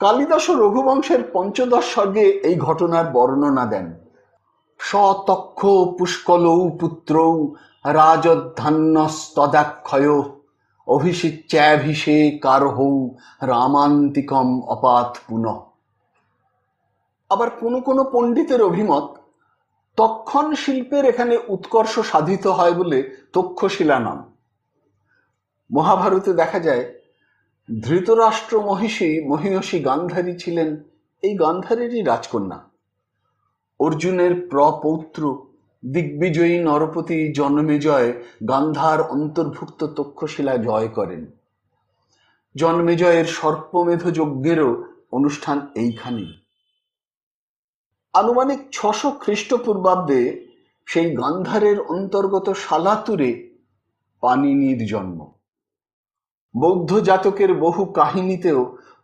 কালিদাস রঘুবংশের পঞ্চদশ সর্গে এই ঘটনার বর্ণনা দেন। সতক্ষ পুষ্কলৌ পুত্রৌ রাজধান্যস্তদাক্ষয় অভিষিচ্যাভিষেকারহৌ রামান্তিকম অপাত পুনঃ। আবার কোনো কোনো পণ্ডিতের অভিমত, তক্ষণ শিল্পের এখানে উৎকর্ষ সাধিত হয় বলে তক্ষশিলা নাম। মহাভারতে দেখা যায় ধৃতরাষ্ট্র মহিষী গান্ধারী ছিলেন এই গান্ধারেরই রাজকন্যা। অর্জুনের প্রপৌত্র দিগ্বিজয়ী নরপতি জন্মেজয় গান্ধার অন্তর্ভুক্ত তক্ষশিলা জয় করেন। জন্মেজয়ের সর্পমেধ যজ্ঞেরও অনুষ্ঠান এইখানেই। আনুমানিক 600 খ্রিস্টপূর্বাব্দে সেই গান্ধারের অন্তর্গত শালাতুরে পাণিনির জন্ম। বৌদ্ধ জাতকের বহু কাহিনীতেও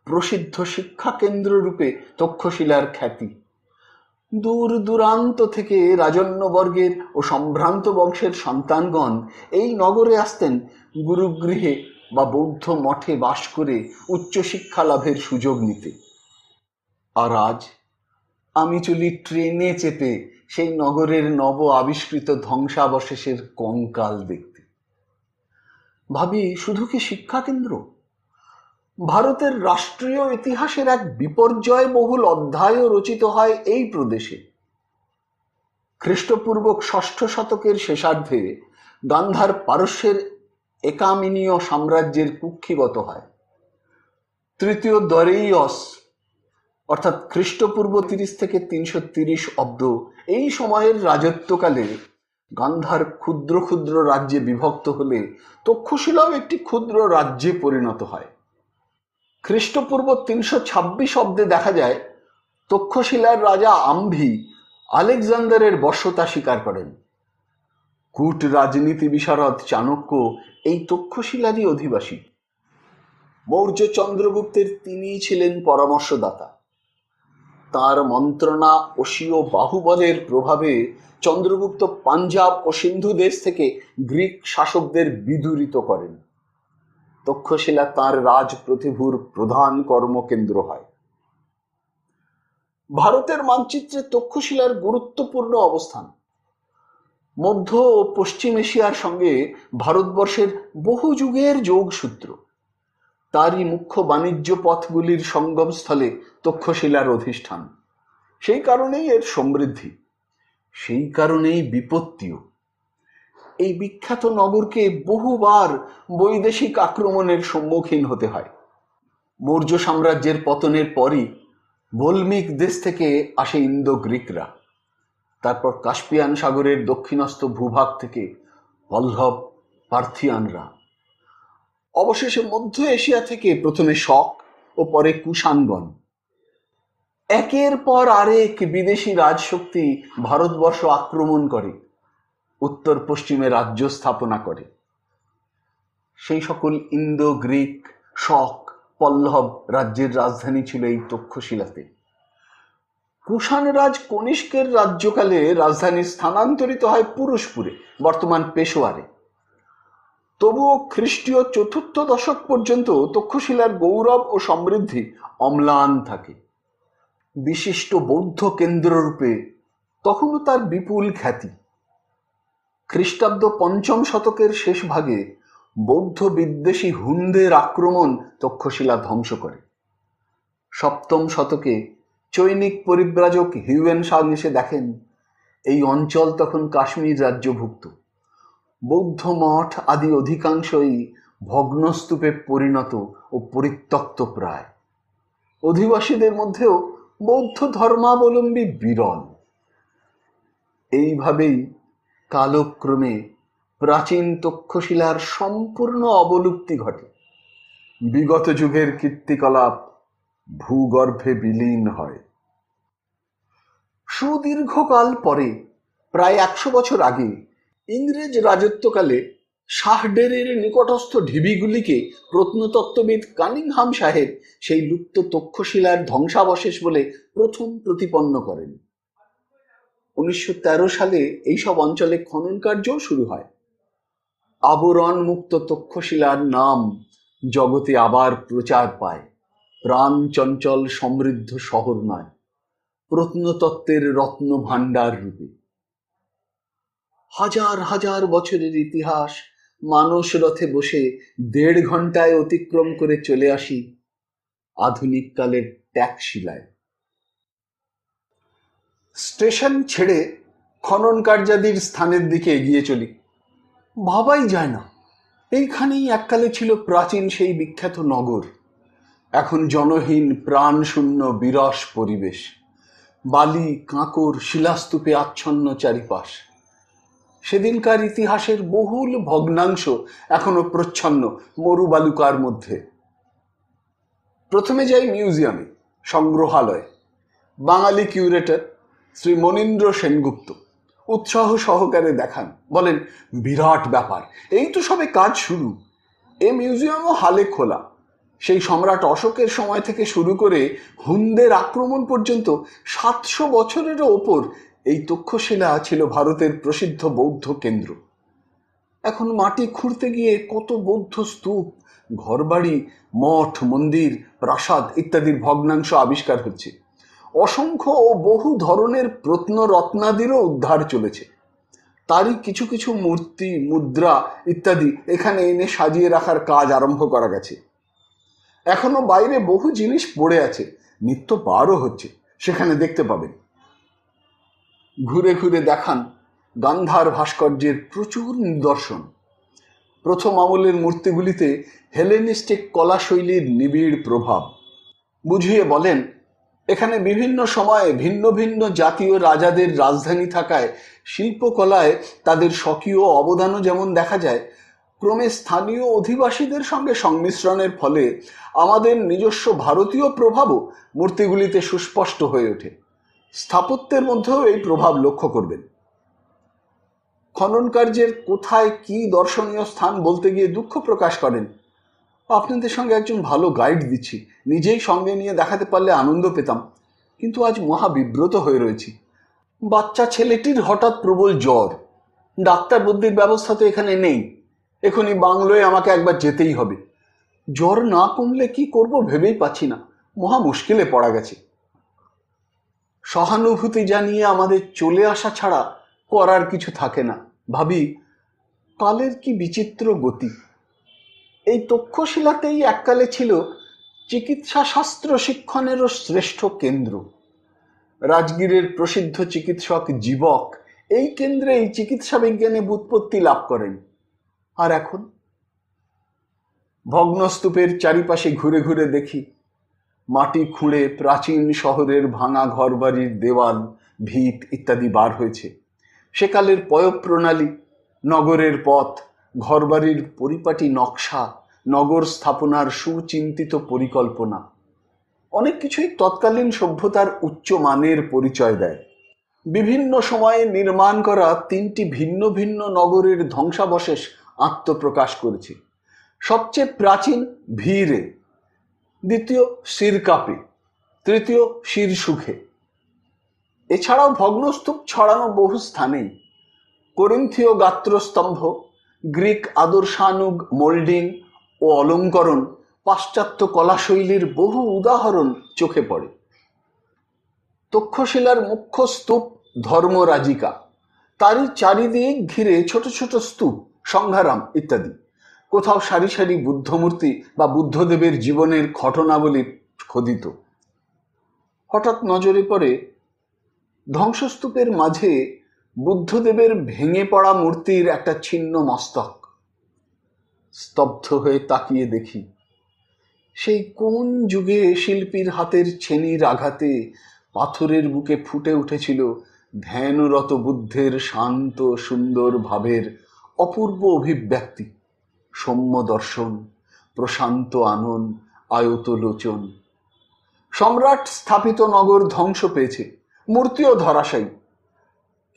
প্রসিদ্ধ শিক্ষা কেন্দ্র রূপে তক্ষশিলার খ্যাতি। দূর দূরান্ত থেকে রাজন্যবর্গের ও সম্ভ্রান্ত বংশের সন্তানগণ এই নগরে আসতেন গুরুগৃহে বা বৌদ্ধ মঠে বাস করে উচ্চশিক্ষা লাভের সুযোগ নিতে। আর আজ আমি চলি ট্রেনে চেপে সেই নগরের নব আবিষ্কৃত ধ্বংসাবশেষের কঙ্কাল দেখতে। ভাবি, শুধু কি শিক্ষা কেন্দ্র? ভারতের রাষ্ট্রীয় ইতিহাসের এক বিপর্যয় বহুল অধ্যায়ও রচিত হয় এই প্রদেশে। খ্রিস্টপূর্ব 6ষ্ঠ শতকের শেষার্ধে গান্ধার পারস্যের একামিনীয় সাম্রাজ্যের কুক্ষিগত হয়। তৃতীয় দরেইয়স অর্থাৎ খ্রিস্টপূর্ব 30 থেকে 330 অব্দ এই সময়ের রাজত্বকালে গান্ধার ক্ষুদ্র ক্ষুদ্র রাজ্যে বিভক্ত হলে তক্ষশিলাও একটি ক্ষুদ্র রাজ্যে পরিণত হয়। খ্রিস্টপূর্ব 326 অব্দে দেখা যায় তক্ষশিলার রাজা আম্ভি আলেকজান্ডারের বশ্যতা স্বীকার করেন। কূট রাজনীতি বিশারদ চাণক্য এই তক্ষশিলারই অধিবাসী। মৌর্য চন্দ্রগুপ্তের তিনিই ছিলেন পরামর্শদাতা। তার মন্ত্রণা ও স্বীয় বাহুবলের প্রভাবে চন্দ্রগুপ্ত পাঞ্জাব ও সিন্ধু দেশ থেকে গ্রিক শাসকদের বিদূরিত করেন। তক্ষশিলা তাঁর রাজ প্রতিভুর প্রধান কর্মকেন্দ্র হয়। ভারতের মানচিত্রে তক্ষশিলার গুরুত্বপূর্ণ অবস্থান। মধ্য ও পশ্চিম এশিয়ার সঙ্গে ভারতবর্ষের বহু যুগের যোগসূত্র। তারই মুখ্য বাণিজ্য পথগুলির সঙ্গমস্থলে তক্ষশিলার অধিষ্ঠান। সেই কারণেই এর সমৃদ্ধি, সেই কারণেই বিপত্তিও। এই বিখ্যাত নগরকে বহুবার বৈদেশিক আক্রমণের সম্মুখীন হতে হয়। মৌর্য সাম্রাজ্যের পতনের পরই ভৌলমিক দেশ থেকে আসে ইন্দো গ্রিকরা, তারপর কাস্পিয়ান সাগরের দক্ষিণস্থ ভূভাগ থেকে পল্লব পার্থিয়ানরা, অবশেষে মধ্য এশিয়া থেকে প্রথমে শক ও পরে কুষাণগণ। একের পর আরেক বিদেশি রাজশক্তি ভারতবর্ষ আক্রমণ করে, উত্তর পশ্চিমে রাজ্য স্থাপনা করে। সেই সকল ইন্দো গ্রিক, শক, পল্লব রাজ্যের রাজধানী ছিল এই তক্ষশিলাতে। কুষাণ রাজ কনিষ্কের রাজ্যকালে রাজধানী স্থানান্তরিত হয় পুরুষপুরে, বর্তমান পেশোয়ারে। তবুও খ্রিস্টীয় 4র্থ দশক পর্যন্ত তক্ষশিলার গৌরব ও সমৃদ্ধি অম্লান থাকে। বিশিষ্ট বৌদ্ধ কেন্দ্ররূপে তখনও তার বিপুল খ্যাতি। খ্রিস্টাব্দ 5ম শতকের শেষ ভাগে বৌদ্ধ বিদ্বেষী হুনদের আক্রমণ তক্ষশিলা ধ্বংস করে। 7ম শতকে চৈনিক পরিব্রাজক হিউয়েন সাং এসে দেখেন এই অঞ্চল তখন কাশ্মীর রাজ্যভুক্ত। বৌদ্ধ মঠ আদি অধিকাংশই ভগ্নস্তূপে পরিণত ও পরিত্যক্ত প্রায়। অধিবাসীদের মধ্যেও বৌদ্ধ ধর্মাবলম্বী বিরল। এইভাবেই কালক্রমে প্রাচীন তক্ষশিলার সম্পূর্ণ অবলুপ্তি ঘটে। বিগত যুগের কীর্তিকলাপ ভূগর্ভে বিলীন হয়। সুদীর্ঘকাল পরে, প্রায় 100 বছর আগে, ইংরেজ রাজত্বকালে শাহডেরের নিকটস্থ ঢিবিগুলিকে প্রত্নতত্ত্ববিদ কানিংহাম সাহেব সেই লুপ্ত তক্ষশিলার ধ্বংসাবশেষ বলে প্রথম প্রতিপন্ন করেন। 1913 সালে এইসব অঞ্চলে খনন কার্যও শুরু হয়। আবরণ মুক্ত তক্ষশিলার নাম জগতে আবার প্রচার পায়। প্রাণ চঞ্চল সমৃদ্ধ শহর নয়, প্রত্নতত্ত্বের রত্ন ভাণ্ডার রূপে। হাজার হাজার বছরের ইতিহাস মানস রথে বসে 1.5 ঘন্টায় অতিক্রম করে চলে আসি আধুনিক কালের ট্যাকশিলায়। স্টেশন ছেড়ে খনন কার্যাদির স্থানের দিকে এগিয়ে চলি। ভাবাই যায় না এইখানেই এককালে ছিল প্রাচীন সেই বিখ্যাত নগর। এখন জনহীন, প্রাণশূন্য, বিরস পরিবেশ। বালি, কাঁকর, শিলাস্তূপে আচ্ছন্ন চারিপাশ। সেদিনকার ইতিহাসের বহুল ভগ্নাংশ এখনো প্রচ্ছন্ন মরুবালুকার মধ্যে। প্রথমে যাই মিউজিয়ামে, সংগ্রহালয়ে। বাঙালি কিউরেটর শ্রী মনীন্দ্র সেনগুপ্ত উৎসাহ সহকারে দেখান, বলেন, বিরাট ব্যাপার, এই তো সবে কাজ শুরু। এ মিউজিয়ামও হালে খোলা। সেই সম্রাট অশোকের সময় থেকে শুরু করে হুনদের আক্রমণ পর্যন্ত 700 বছরেরও ওপর এই তক্ষশিলা ছিল ভারতের প্রসিদ্ধ বৌদ্ধ কেন্দ্র। এখন মাটি খুঁড়তে গিয়ে কত বৌদ্ধ স্তূপ, ঘরবাড়ি, মঠ, মন্দির, প্রাসাদ ইত্যাদির ভগ্নাংশ আবিষ্কার হচ্ছে। অসংখ্য ও বহু ধরনের প্রত্নরত্নাদিরও উদ্ধার চলেছে। তারই কিছু কিছু মূর্তি, মুদ্রা ইত্যাদি এখানে এনে সাজিয়ে রাখার কাজ আরম্ভ করা গেছে। এখনো বাইরে বহু জিনিস পড়ে আছে, নিত্য পারও হচ্ছে, সেখানে দেখতে পাবেন। ঘুরে ঘুরে দেখান গান্ধার ভাস্কর্যের প্রচুর নিদর্শন। প্রথম আমলের মূর্তিগুলিতে হেলেনিস্টিক কলাশৈলীর নিবিড় প্রভাব। বুঝিয়ে বলেন, এখানে বিভিন্ন সময়ে ভিন্ন ভিন্ন জাতীয় রাজাদের রাজধানী থাকায় শিল্পকলায় তাদের স্বকীয় অবদানও যেমন দেখা যায়, ক্রমে স্থানীয় অধিবাসীদের সঙ্গে সংমিশ্রণের ফলে আমাদের নিজস্ব ভারতীয় প্রভাবও মূর্তিগুলিতে সুস্পষ্ট হয়ে ওঠে। স্থাপত্যের মধ্যেও এই প্রভাব লক্ষ্য করবেন। খনন কার্যের কোথায় কি দর্শনীয় স্থান বলতে গিয়ে দুঃখ প্রকাশ করেন, আপনাদের সঙ্গে একজন ভালো গাইড দিচ্ছি, নিজেই সঙ্গে নিয়ে দেখাতে পারলে আনন্দ পেতাম, কিন্তু আজ মহা বিব্রত হয়ে রয়েছি। বাচ্চা ছেলেটির হঠাৎ প্রবল জ্বর, ডাক্তার বুদ্ধির ব্যবস্থা তো এখানে নেই। এখনই বাংলোয় আমাকে একবার যেতেই হবে। জ্বর না কমলে কি করব ভেবেই পাচ্ছি না, মহা মুশকিলে পড়া গেছে। সহানুভূতি জানিয়ে আমাদের চলে আসা ছাড়া করার কিছু থাকে না। ভাবি, কালের কি বিচিত্র গতি। এই তক্ষশিলাতেই এককালে ছিল চিকিৎসা শাস্ত্র শিক্ষণেরও শ্রেষ্ঠ কেন্দ্র। রাজগীরের প্রসিদ্ধ চিকিৎসক জীবক এই কেন্দ্রেই চিকিৎসা বিজ্ঞানে ব্যুৎপত্তি লাভ করেন। আর এখন ভগ্নস্তূপের চারিপাশে ঘুরে ঘুরে দেখি মাটি খুঁড়ে প্রাচীন শহরের ভাঙা ঘরবাড়ির দেওয়াল, ভিত ইত্যাদি বার হয়েছে। সেকালের পয়ঃপ্রণালী, নগরের পথ, ঘরবাড়ির পরিপাটি নকশা, নগর স্থাপনার সুচিন্তিত পরিকল্পনা, অনেক কিছুই তৎকালীন সভ্যতার উচ্চ মানের পরিচয় দেয়। বিভিন্ন সময়ে নির্মাণ করা 3টি ভিন্ন ভিন্ন নগরের ধ্বংসাবশেষ আত্মপ্রকাশ করেছে। সবচেয়ে প্রাচীন ভিরে, দ্বিতীয় সিরকাপে, তৃতীয় শিরসুখে। এছাড়াও ভগ্নস্তূপ ছড়ানো বহু স্থানেই। করিন্থীয় গাত্রস্তম্ভ, গ্রিক আদর্শানুগ মোল্ডিং ও অলঙ্করণ, পাশ্চাত্য কলাশৈলীর বহু উদাহরণ চোখে পড়ে। তক্ষশিলার মুখ্য স্তূপ ধর্মরাজিকা, তারই চারিদিক ঘিরে ছোট ছোট স্তূপ, সংঘারাম ইত্যাদি। কোথাও সারি সারি বুদ্ধমূর্তি বা বুদ্ধদেবের জীবনের ঘটনাবলী খোদিত। হঠাৎ নজরে পড়ে ধ্বংসস্তূপের মাঝে বুদ্ধদেবের ভেঙে পড়া মূর্তির একটা ছিন্ন মস্তক। স্তব্ধ হয়ে তাকিয়ে দেখি, সেই কোন যুগে শিল্পীর হাতের ছেনির আঘাতে পাথরের বুকে ফুটে উঠেছিল ধ্যানরত বুদ্ধের শান্ত সুন্দর ভাবের অপূর্ব অভিব্যক্তি, সৌম্য দর্শন, প্রশান্ত আনন, আয়ত লোচন। সম্রাট স্থাপিত নগর ধ্বংস পেয়েছে, মূর্তিও ধরাশায়ী,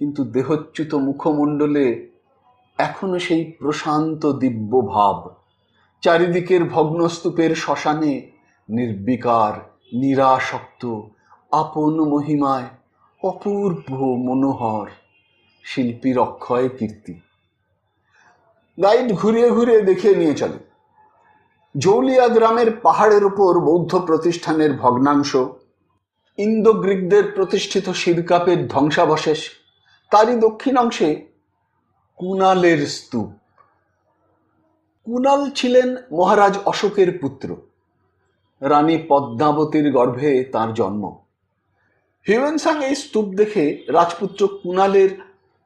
কিন্তু দেহচ্যুত মুখমণ্ডলে এখনো সেই প্রশান্ত দিব্য ভাব। চারিদিকের ভগ্নস্তূপের শ্মশানে নির্বিকার, নিরাসক্ত, আপন মহিমায় অপূর্ব মনোহর শিল্পীর অক্ষয় কীর্তি। গাইড ঘুরিয়ে ঘুরিয়ে দেখিয়ে নিয়ে চলে জৌলিয়া গ্রামের পাহাড়ের উপর বৌদ্ধ প্রতিষ্ঠানের ভগ্নাংশ, ইন্দো গ্রিকদের প্রতিষ্ঠিত সিরকাপের ধ্বংসাবশেষ, তারই দক্ষিণাংশে কুণালের স্তূপ। কুণাল ছিলেন মহারাজ অশোকের পুত্র। রানী পদ্মাবতীর গর্ভে তার জন্ম। হিউয়েনসাং এই স্তূপ দেখে রাজপুত্র কুণালের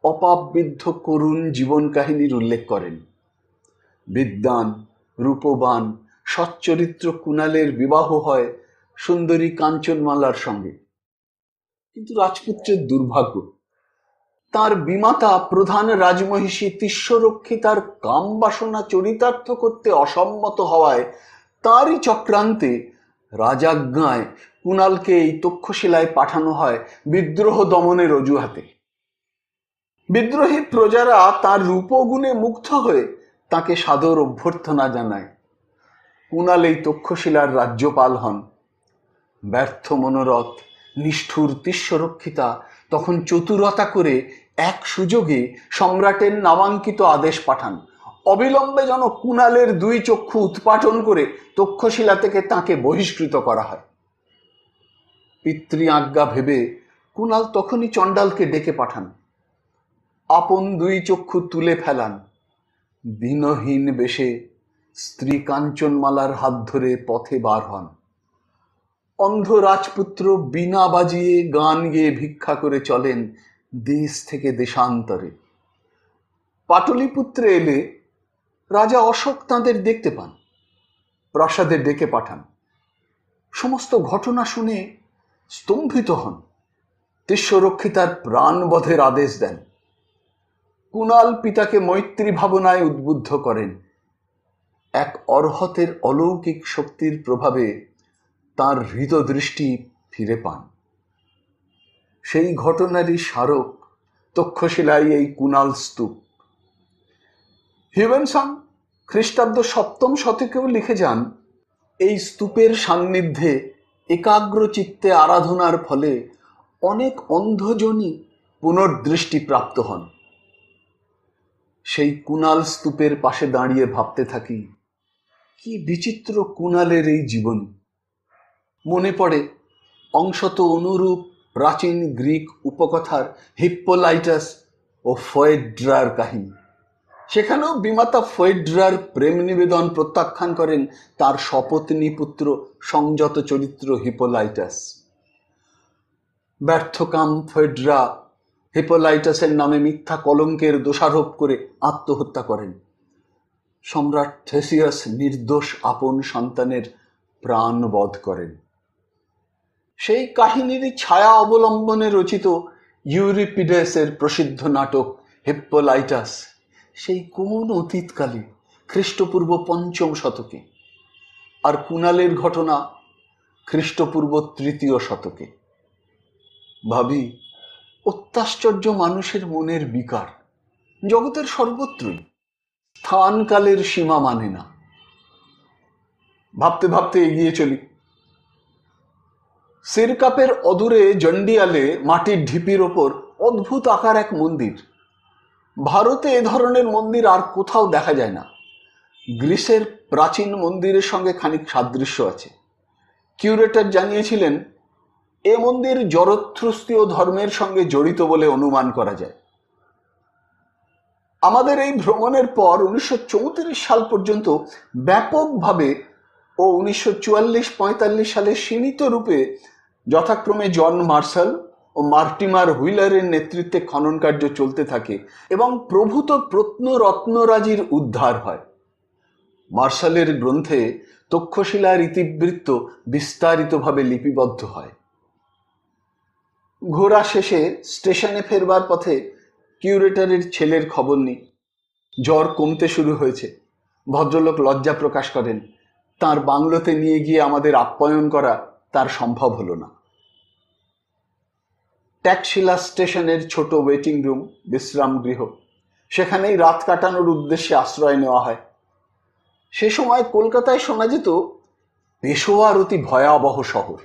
অপাপবিদ্ধ করুণ জীবন কাহিনীর উল্লেখ করেন। বিদ্বান, রূপবান, সচ্চরিত্র কুণালের বিবাহ হয় সুন্দরী কাঞ্চনমালার সঙ্গে। কিন্তু রাজপুত্রের দুর্ভাগ্য, তার বিমাতা প্রধান রাজমহিষী তিস্যরক্ষিতার কাম বাসনা চরিতার্থ করতে অসম্মত হওয়ায় তারই চক্রান্তে রাজাজ্ঞায় কুণালকে এই তক্ষশিলায় পাঠানো হয় বিদ্রোহ দমনের অজুহাতে। বিদ্রোহী প্রজারা তার রূপগুণে মুগ্ধ হয়ে তাকে সাদর অভ্যর্থনা জানায়। কুণাল এই তক্ষশিলার রাজ্যপাল হন। ব্যর্থ মনোরথ, নিষ্ঠুর তিস্যরক্ষিতা তখন চতুরতা করে এক সুযোগে সম্রাটের নামাঙ্কিত আদেশ পাঠান, অবিলম্বে যেন কুণালের দুই চক্ষু উৎপাটন করে তক্ষশিলা থেকে তাকে বহিষ্কৃত করা হয়। পিতৃ আজ্ঞা ভেবে কুণাল তখনই চণ্ডালকে ডেকে পাঠান। আপন দুই চক্ষু তুলে ফেলান। দীনহীন বেশে স্ত্রী কাঞ্চনমালার হাত ধরে পথে বার হন। অন্ধ রাজপুত্র বীণা বাজিয়ে গান গেয়ে ভিক্ষা করে চলেন দেশ থেকে দেশান্তরে। পাটলিপুত্রে এলে রাজা অশোক তাঁদের দেখতে পান, প্রাসাদে ডেকে পাঠান। সমস্ত ঘটনা শুনে স্তম্ভিত হন। তিস্যরক্ষিতার প্রাণবধের আদেশ দেন। কুণাল পিতাকে মৈত্রী ভাবনায় উদ্বুদ্ধ করেন। এক অর্হতের অলৌকিক শক্তির প্রভাবে তার হৃদ দৃষ্টি ফিরে পান। সেই ঘটনারই স্মারক তক্ষশিলায় এই কুণাল স্তূপ। হিউয়েনসাং খ্রিস্টাব্দ 7ম শতকেও লিখে যান, এই স্তূপের সান্নিধ্যে একাগ্র চিত্তে আরাধনার ফলে অনেক অন্ধজনই পুনর্দৃষ্টি প্রাপ্ত হন। সেই কুণাল স্তূপের পাশে দাঁড়িয়ে ভাবতে থাকি, কি বিচিত্র কুণালের এই জীবন। মনে পড়ে অংশত অনুরূপ প্রাচীন গ্রিক উপকথার হিপ্পোলাইটাস ও ফোয়েড্রার কাহিনী। সেখানেও বিমাতা ফোয়েড্রার প্রেম নিবেদন প্রত্যাখ্যান করেন তার সপত্নী পুত্র সংযত চরিত্র হিপোলাইটাস। ব্যর্থকাম ফোয়েড্রা হিপোলাইটাসের নামে মিথ্যা কলঙ্কের দোষারোপ করে আত্মহত্যা করেন। সম্রাট থেসিয়াস নির্দোষ আপন সন্তানের প্রাণ বধ করেন। সেই কাহিনীরই ছায়া অবলম্বনে রচিত ইউরিপিডেসের প্রসিদ্ধ নাটক হিপ্পোলাইটাস সেই কোন অতীতকালে খ্রিস্টপূর্ব 5ম শতকে, আর কুণালের ঘটনা খ্রিস্টপূর্ব 3য় শতকে। ভাবি, অত্যাশ্চর্য মানুষের মনের বিকার জগতের সর্বত্রই, স্থানকালের সীমা মানে না। ভাবতে ভাবতে এগিয়ে চলি। সিরকাপের অদূরে জন্ডিয়ালে মাটির ঢিপির ওপর অদ্ভুত আকার এক মন্দির। ভারতে এ ধরনের মন্দির আর কোথাও দেখা যায় না। গ্রিসের প্রাচীন মন্দিরের সঙ্গে খানিক সাদৃশ্য আছে। কিউরেটর জানিয়েছিলেন, এ মন্দির জরথ্রুস্তীয় ধর্মের সঙ্গে জড়িত বলে অনুমান করা যায়। আমাদের এই ভ্রমণের পর 1934 সাল পর্যন্ত ব্যাপকভাবে ও 1944-45 সালে সীমিত রূপে যথাক্রমে জন মার্শাল ও মার্টিমার হুইলারের নেতৃত্বে খনন কার্য চলতে থাকে এবং প্রভূত প্রত্নরত্নরাজির উদ্ধার হয়। মার্শালের গ্রন্থে তক্ষশিলার ইতিবৃত্ত বিস্তারিতভাবে লিপিবদ্ধ হয়। ঘোরা শেষে স্টেশনে ফেরবার পথে কিউরেটরের ছেলের খবর নিই। জ্বর কমতে শুরু হয়েছে। ভদ্রলোক লজ্জা প্রকাশ করেন। তার বাংলোতে নিয়ে গিয়ে আমাদের আপ্যায়ন করা তার সম্ভব হলো না। ট্যাক্সিলা স্টেশনের ছোট ওয়েটিং রুম, বিশ্রাম গৃহ, সেখানেই রাত কাটানোর উদ্দেশ্যে আশ্রয় নেওয়া হয়। সে সময় কলকাতায় শোনা যেত পেশোয়ার অতি ভয়াবহ শহর।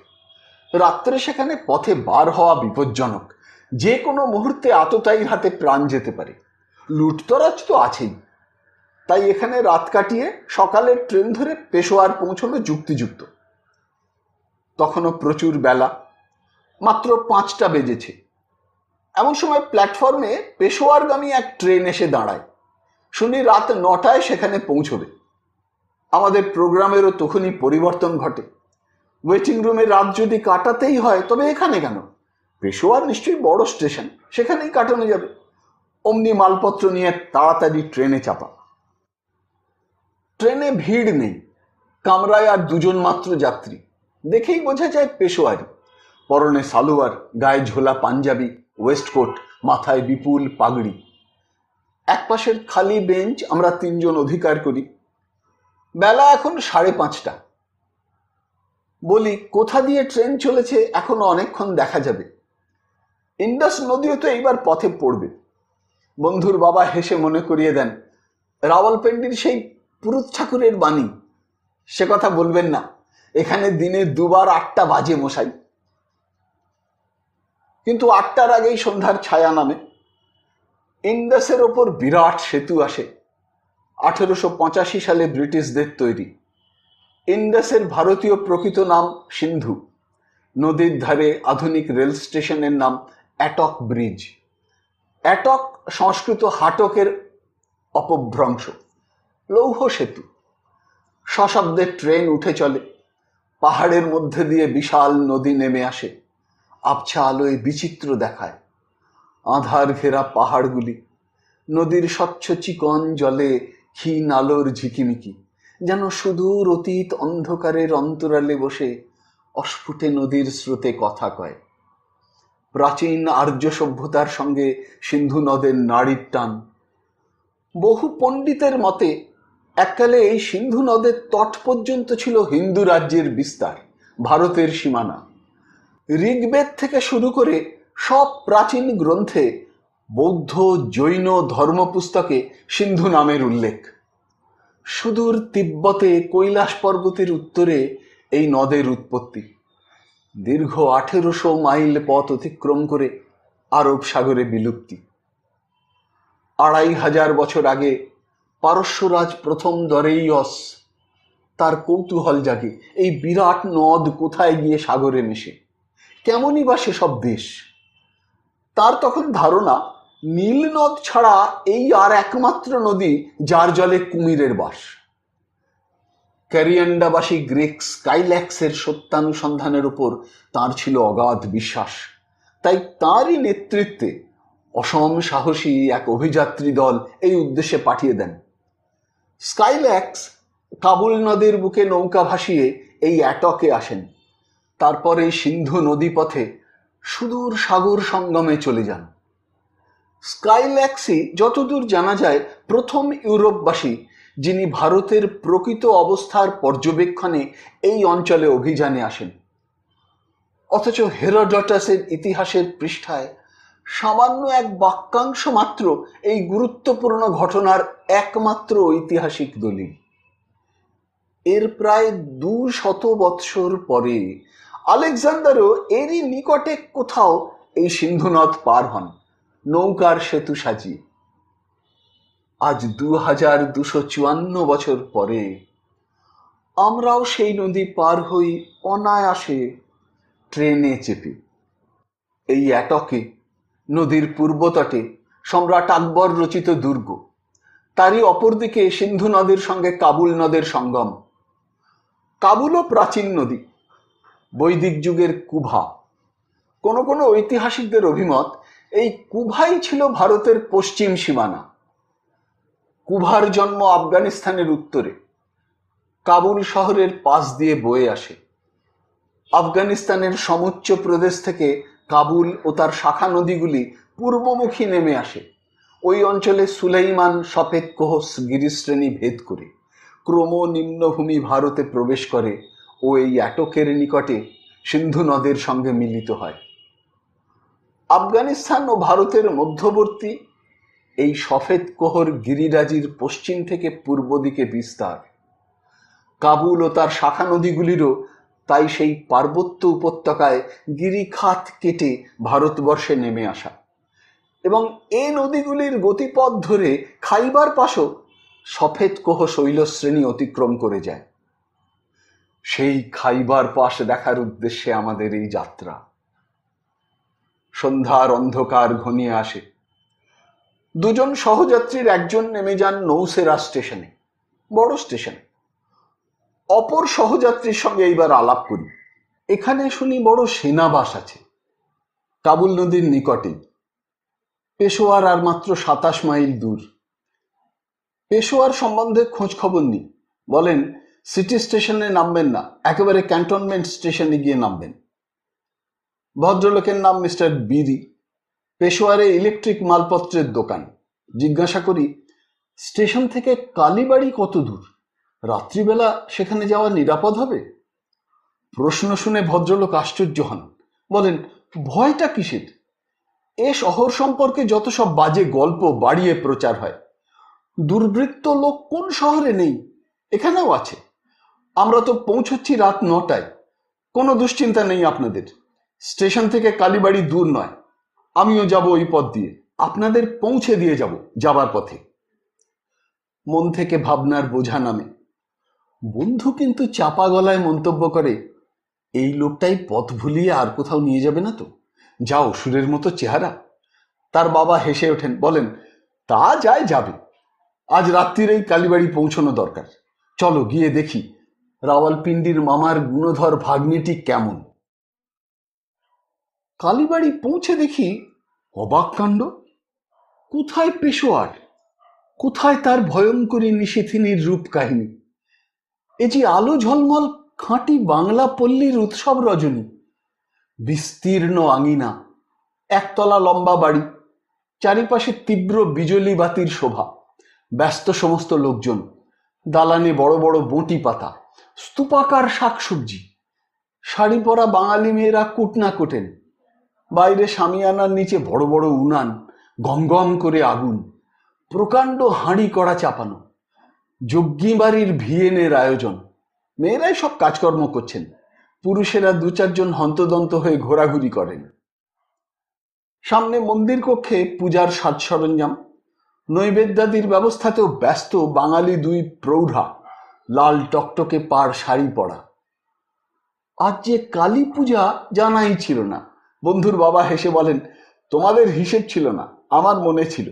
রাত্রে সেখানে পথে বার হওয়া বিপজ্জনক, যে কোনো মুহূর্তে আততায়ীর হাতে প্রাণ যেতে পারে। লুটতরাজ তো আছেই। তাই এখানে রাত কাটিয়ে সকালের ট্রেন ধরে পেশোয়ার পৌঁছানো যুক্তিযুক্ত। তখনও প্রচুর বেলা, মাত্র 5টা বেজেছে। এমন সময় প্ল্যাটফর্মে পেশোয়ারগামী এক ট্রেন এসে দাঁড়ায়। শুনি রাত 9টায় সেখানে পৌঁছবে। আমাদের প্রোগ্রামেরও তখনই পরিবর্তন ঘটে। ওয়েটিং রুমে রাত যদি কাটাতেই হয় তবে এখানে কেন? পেশোয়ার নিশ্চয়ই বড় স্টেশন, সেখানেই কাটানো যাবে। অমনি মালপত্র নিয়ে তাড়াতাড়ি ট্রেনে চাপা। ট্রেনে ভিড় নেই, কামরায় আর 2জন মাত্র যাত্রী। দেখেই বোঝা যায় পেশোয়ারি। পরনে সালোয়ার, গায়ে ঝোলা পাঞ্জাবি, ওয়েস্টকোট, মাথায় বিপুল পাগড়ি। একপাশের খালি বেঞ্চ আমরা 3জন অধিকার করি। বেলা এখন 5:30। বলি, কোথা দিয়ে ট্রেন চলেছে এখনো অনেকক্ষণ দেখা যাবে। ইন্ডাস নদীও তো এইবার পথে পড়বে। বন্ধুর বাবা হেসে মনে করিয়ে দেন, রাওয়ালপিন্ডির সেই পুরুত ঠাকুরের বাণী, সে কথা বলবেন না, এখানে দিনে 2বার 8টা বাজে মশাই। কিন্তু 8টার আগেই সন্ধ্যার ছায়া নামে। ইন্ডাসের ওপর বিরাট সেতু আসে, 1885 সালে ব্রিটিশদের তৈরি। ইন্ডাসের ভারতীয় প্রকৃত নাম সিন্ধু। নদীর ধারে আধুনিক রেল স্টেশনের নাম অ্যাটক ব্রিজ। অ্যাটক সংস্কৃত হাটকের অপভ্রংশ। লৌহ সেতু। সশব্দে ট্রেন উঠে চলে। পাহাড়ের মধ্যে দিয়ে বিশাল নদী নেমে আসে, আবছা আলোয় বিচিত্র দেখায়। আঁধার ঘেরা পাহাড়গুলি, নদীর স্বচ্ছ চিকন জলে ক্ষীণ আলোর ঝিকিমিকি, যেন সুদূর অতীত অন্ধকারের অন্তরালে বসে অস্ফুটে নদীর স্রোতে কথা কয়। প্রাচীন আর্য সভ্যতার সঙ্গে সিন্ধু নদের নাড়ির টান। বহু পণ্ডিতের মতে এককালে এই সিন্ধু নদের তট পর্যন্ত ছিল হিন্দু রাজ্যের বিস্তার, ভারতের সীমানা। ঋগ্বেদ থেকে শুরু করে সব প্রাচীন গ্রন্থে, বৌদ্ধ জৈন ধর্মপুস্তকে সিন্ধু নামের উল্লেখ। সুদূর তিব্বতে কৈলাস পর্বতের উত্তরে এই নদের উৎপত্তি। দীর্ঘ 1800 মাইল পথ অতিক্রম করে আরব সাগরে বিলুপ্তি। 2500 বছর আগে পারস্যরাজ প্রথম দরেইয়স, তার কৌতূহল জাগে এই বিরাট নদ কোথায় গিয়ে সাগরে মেশে, কেমনই বা সেসব দেশ। তার তখন ধারণা নীল নদ ছাড়া এই আর একমাত্র নদী যার জলে কুমিরের বাস। ক্যারিয়ান্ডাবাসী গ্রিক স্কাইল্যাক্সের সত্যানুসন্ধানের উপর তার ছিল অগাধ বিশ্বাস। তাই তাঁরই নেতৃত্বে অসম সাহসী এক অভিযাত্রী দল এই উদ্দেশ্যে পাঠিয়ে দেন। স্কাইল্যাক্স কাবুল নদীর বুকে নৌকা ভাসিয়ে এই অ্যাটকে আসেন। তারপর এই সিন্ধু নদীপথে সুদূর সাগর সঙ্গমে চলে যান। স্কাইল্যাক্সই যতদূর জানা যায় প্রথম ইউরোপবাসী যিনি ভারতের প্রকৃত অবস্থার পর্যবেক্ষণে এই অঞ্চলে অভিযানে আসেন। অথচ হেরোডটাসের ইতিহাসের পৃষ্ঠায় সামান্য এক বাক্যাংশ মাত্র এই গুরুত্বপূর্ণ ঘটনার একমাত্র ঐতিহাসিক দলিল। এর প্রায় 200 বৎসর পরে আলেকজান্ডারও এরই নিকটে কোথাও এই সিন্ধু নদ পার হন নৌকার সেতু সাজিয়ে। আজ 2254 বছর পরে আমরাও সেই নদী পার হই অনায়াসে ট্রেনে চেপে। এই অ্যাটকে নদীর পূর্বতটে সম্রাট আকবর রচিত দুর্গ, তারই অপরদিকে সিন্ধু নদের সঙ্গে কাবুল নদের সঙ্গম। কাবুলও প্রাচীন নদী, বৈদিক যুগের কুভা। কোনো কোনো ঐতিহাসিকদের অভিমত এই কুভাই ছিল ভারতের পশ্চিম সীমানা। কুভার জন্ম আফগানিস্তানের উত্তরে, কাবুল শহরের পাশ দিয়ে বয়ে আসে। আফগানিস্তানের সমুচ্চ প্রদেশ থেকে কাবুল ও তার শাখা নদীগুলি পূর্বমুখী নেমে আসে। ওই অঞ্চলে সুলাইমান সফেদ কোহস গিরিশ্রেণী ভেদ করে ক্রম নিম্নভূমি ভারতে প্রবেশ করে ও এই অ্যাটকের নিকটে সিন্ধু নদের সঙ্গে মিলিত হয়। আফগানিস্তান ও ভারতের মধ্যবর্তী এই সফেদ কোহর গিরিরাজির পশ্চিম থেকে পূর্ব দিকে বিস্তার। কাবুল ও তার শাখা নদীগুলিরও তাই সেই পার্বত্য উপত্যকায় গিরিখাত কেটে ভারতবর্ষে নেমে আসা, এবং এ নদীগুলির গতিপথ ধরে খাইবার পাশও সফেদ কোহ শৈলশ্রেণী অতিক্রম করে যায়। সেই খাইবার পাশ দেখার উদ্দেশ্যে আমাদের এই যাত্রা। সন্ধ্যার অন্ধকার ঘনিয়ে আসে। দুজন সহযাত্রীর একজন নেমে যান নৌসেরা স্টেশনে, বড় স্টেশন। অপর সহযাত্রীর সঙ্গে এইবার আলাপ করি। এখানে শুনি বড় সেনাবাস আছে, কাবুল নদীর নিকটেই। পেশোয়ার আর মাত্র 27 মাইল দূর। পেশোয়ার সম্বন্ধে খোঁজ খবর নিই। বলেন সিটি স্টেশনে নামবেন না, একেবারে ক্যান্টনমেন্ট স্টেশনে গিয়ে নামবেন। ভদ্রলোকের নাম মিস্টার বিরি। পেশোয়ারে ইলেকট্রিক মালপত্রের দোকান। জিজ্ঞাসা করি, স্টেশন থেকে কালীবাড়ি কত দূর? রাত্রিবেলা সেখানে যাওয়া নিরাপদ হবে? প্রশ্ন শুনে ভদ্রলোক আশ্চর্য হন। বলেন, ভয়টা কিসের? এ শহর সম্পর্কে যত সব বাজে গল্প বাড়িয়ে প্রচার হয়। দুর্বৃত্ত লোক কোন শহরে নেই? এখানেও আছে। আমরা তো পৌঁছচ্ছি রাত 9টায়। কোনো দুশ্চিন্তা নেই আপনাদের। স্টেশন থেকে কালীবাড়ি দূর নয়। আমিও যাব ওই পথ দিয়ে, আপনাদের পৌঁছে দিয়ে যাব যাবার পথে। মন থেকে ভাবনার বোঝা নামে। বন্ধু কিন্তু চাপা গলায় মন্তব্য করে, এই লোকটাই পথ ভুলিয়ে আর কোথাও নিয়ে যাবে না তো? যাও, সুরের মতো চেহারা। তার বাবা হেসে ওঠেন, বলেন, তা যায় যাবে। আজ রাত্রির এই কালীবাড়ি পৌঁছানো দরকার। চলো গিয়ে দেখি রাওয়ালপিন্ডির মামার গুণধর ভাগ্নিটি কেমন। কালীবাড়ি পৌঁছে দেখি অবাক কাণ্ড। কোথায় পেশোয়ার? কোথায় তার ভয়ঙ্করী নিশিথিনীর রূপ কাহিনী? এ যে আলো ঝলমল খাঁটি বাংলা পল্লীর উৎসব রজনী। বিস্তীর্ণ আঙিনা, একতলা লম্বা বাড়ি, চারিপাশে তীব্র বিজলি বাতির শোভা, ব্যস্ত সমস্ত লোকজন, দালানে বড় বড় বঁটি পাতা, স্তূপাকার শাকসবজি, শাড়ি পরা বাঙালি মেয়েরা কুটনা কোটেন। বাইরে শামিয়ানার নিচে বড় বড় উনান, গমগম করে আগুন, প্রকাণ্ড হাঁড়ি কড়া চাপানো, যজ্ঞী বাড়ির ভিয়েনের আয়োজন। মেয়েরাই সব কাজকর্ম করছেন, পুরুষেরা 2-4 জন হন্তদন্ত হয়ে ঘোরাঘুরি করেন। সামনে মন্দির কক্ষে পূজার সাজ সরঞ্জাম, নৈবেদ্যাদির ব্যবস্থাতেও ব্যস্ত বাঙালি 2 প্রৌঢ়া, লাল টকটকে পাড় শাড়ি পরা। আজ যে কালী পূজা জানাই ছিল না। বন্ধুর বাবা হেসে বলেন, তোমাদের হিসেব ছিল না, আমার মনে ছিল।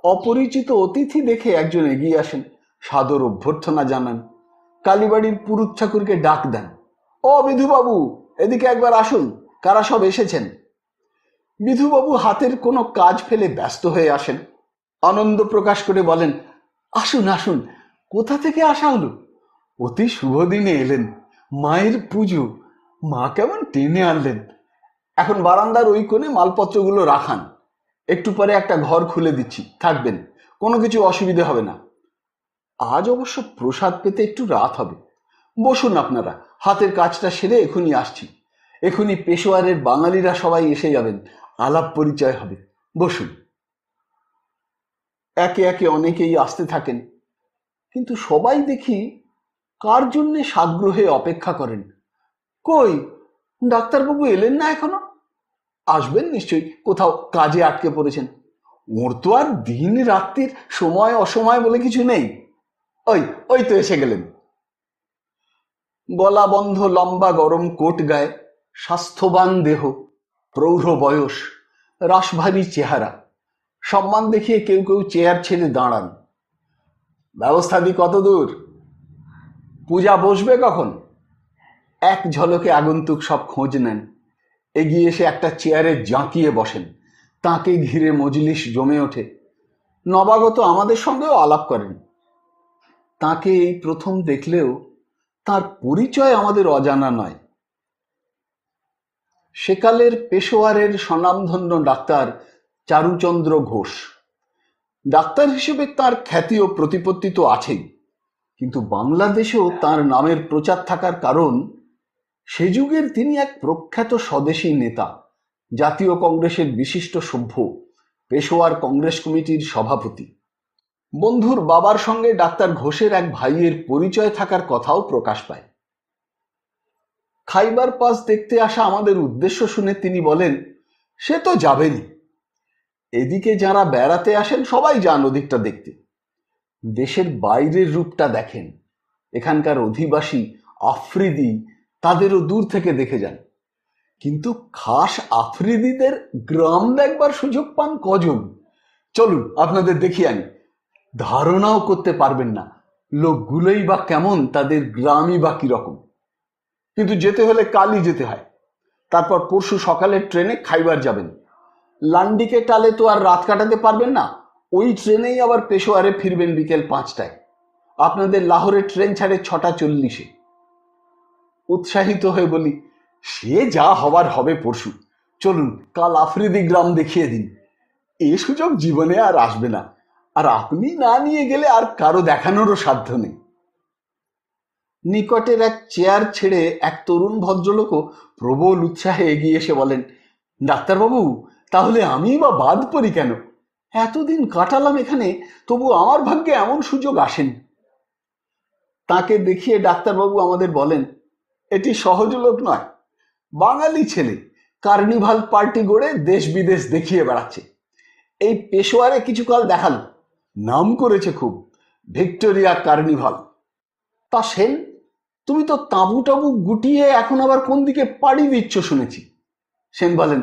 অপরিচিত অতিথি দেখে একজন এগিয়ে আসেন, সাদর অভ্যর্থনা জানান, কালীবাড়ির পুরুত ঠাকুরকে ডাক দেন। ও বিধুবাবু, এদিকে একবার আসুন, কারা সব এসেছেন। বিধুবাবু হাতের কোনো কাজ ফেলে ব্যস্ত হয়ে আসেন। আনন্দ প্রকাশ করে বলেন, আসুন আসুন, কোথা থেকে আসা হলো? অতি শুভ দিনে এলেন, মায়ের পুজো, মা কেমন টেনে আনলেন। এখন বারান্দার ওই কোণে মালপত্রগুলো রাখান, একটু পরে একটা ঘর খুলে দিচ্ছি, থাকবেন, কোনো কিছু অসুবিধে হবে না। আজ অবশ্য প্রসাদ পেতে একটু রাত হবে। বসুন আপনারা, হাতের কাজটা সেরে এখনই আসছি। এখনই পেশোয়ারের বাঙালিরা সবাই এসে যাবেন, আলাপ পরিচয় হবে, বসুন। একে একে অনেকেই আসতে থাকেন, কিন্তু সবাই দেখি কার জন্যে সাগ্রহে অপেক্ষা করেন। কই, ডাক্তারবাবু এলেন না এখনো? আসবেন নিশ্চয়ই, কোথাও কাজে আটকে পড়েছেন। ওর তো আর দিন রাত্রির সময় অসময় বলে কিছু নেই। ওই ওই তো এসে গেলেন। গলা বন্ধ লম্বা গরম কোট গায়ে, স্বাস্থ্যবান দেহ, প্রৌঢ় বয়স, রাশভারী চেহারা। সম্মান দেখিয়ে কেউ কেউ চেয়ার ছেড়ে দাঁড়ান। ব্যবস্থা দি কত দূর? পূজা বসবে কখন? এক ঝলকে আগন্তুক সব খোঁজ নেন। এগিয়ে এসে একটা চেয়ারে জাঁকিয়ে বসেন। তাকে ঘিরে মজলিস জমে ওঠে। নবাগত আমাদের সঙ্গেও আলাপ করেন। তাকে এই প্রথম দেখলেও তার পরিচয় আমাদের অজানা নয়। সেকালের পেশোয়ারের স্বনামধন্য ডাক্তার চারুচন্দ্র ঘোষ। ডাক্তার হিসেবে তার খ্যাতি ও প্রতিপত্তি তো আছেই, কিন্তু বাংলাদেশেও তার নামের প্রচার থাকার কারণ সে যুগের তিনি এক প্রখ্যাত স্বদেশী নেতা, জাতীয় কংগ্রেসের বিশিষ্ট সভ্য, পেশোয়ার কংগ্রেস কমিটির সভাপতি। বন্ধুর বাবার সঙ্গে ডাক্তার ঘোষের এক ভাইয়ের পরিচয় থাকার কথাও প্রকাশ পায়। খাইবার পাস দেখতে আসা আমাদের উদ্দেশ্য শুনে তিনি বলেন, সে তো যাবেনই, এদিকে যারা বেড়াতে আসেন সবাই যান ওদিকটা দেখতে। দেশের বাইরের রূপটা দেখেন, এখানকার অধিবাসী আফ্রিদি তাদেরও দূর থেকে দেখে যান, কিন্তু খাস আফ্রিদিদের গ্রাম দেখবার সুযোগ পান কজন? চলুন আপনাদের দেখিয়ে আনি, ধারণাও করতে পারবেন না লোকগুলোই বা কেমন, তাদের গ্রামই বা কিরকম। কিন্তু যেতে হলে কালই যেতে হয়, তারপর পরশু সকালের ট্রেনে খাইবার যাবেন। লান্ডিকে টালে তো আর রাত কাটাতে পারবেন না, ওই ট্রেনেই আবার পেশোয়ারে ফিরবেন বিকেল 5টায়। আপনাদের লাহোরের ট্রেন ছাড়ে 6:40। উৎসাহিত হয়ে বলি, সে যা হবার হবে পরশু, চলুন কাল আফ্রিদি গ্রাম দেখিয়ে দিন। এ সুযোগ জীবনে আর আসবে না, আর আপনি না নিয়ে গেলে আর কারো দেখানোরও সাধ্য নেই। নিকটের এক চেয়ার ছেড়ে এক তরুণ ভদ্রলোকও প্রবল উৎসাহে এগিয়ে এসে বলেন, ডাক্তারবাবু, তাহলে আমি বা বাদ পড়ি কেন? এতদিন কাটালাম এখানে, তবু আমার ভাগ্যে এমন সুযোগ আসেন। তাকে দেখিয়ে ডাক্তারবাবু আমাদের বলেন, এটি সহজলোক নয়, বাঙালি ছেলে, কার্নিভাল পার্টি গড়ে দেশ বিদেশ দেখিয়ে বেড়াচ্ছে। এই পেশোয়ারে কিছুকাল দেখাল, নাম করেছে খুব, ভিক্টোরিয়া কার্নিভাল। তা সেন, তুমি তো তাঁবু টাবু গুটিয়ে এখন আবার কোন দিকে পাড়ি দিচ্ছ শুনেছি। সেন বলেন,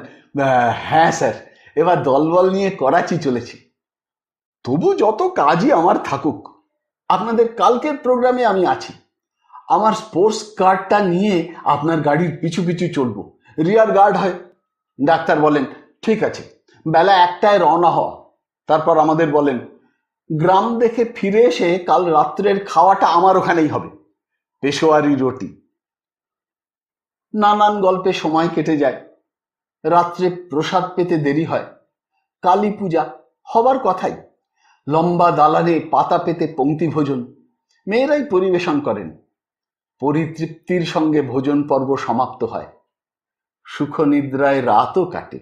হ্যাঁ স্যার, এবার দলবল নিয়ে করাচি চলেছি। তবু যত কাজই আমার থাকুক, আপনাদের কালকের প্রোগ্রামে আমি আছি। আমার স্পোর্টস কারটা নিয়ে আপনার গাড়ির পিছু পিছু চলবো, রিয়ার গার্ড হয়। ডাক্তার বলেন, ঠিক আছে, বেলা 1টায় রওনা হওয়া। তারপর আমাদের বলেন, গ্রাম দেখে ফিরে এসে কাল রাত্রের খাওয়াটা আমার ওখানেই হবে, পেশোয়ারি রুটি। নানান গল্পে সময় কেটে যায়, রাত্রে প্রসাদ পেতে দেরি হয়। কালী পূজা হবার কথাই, লম্বা দালানে পাতা পেতে পংক্তি ভোজন, মেয়েরাই পরিবেশন করেন। পরিতৃপ্তির সঙ্গে ভোজন পর্ব সমাপ্ত হয়, সুখ নিদ্রায় রাতও কাটে।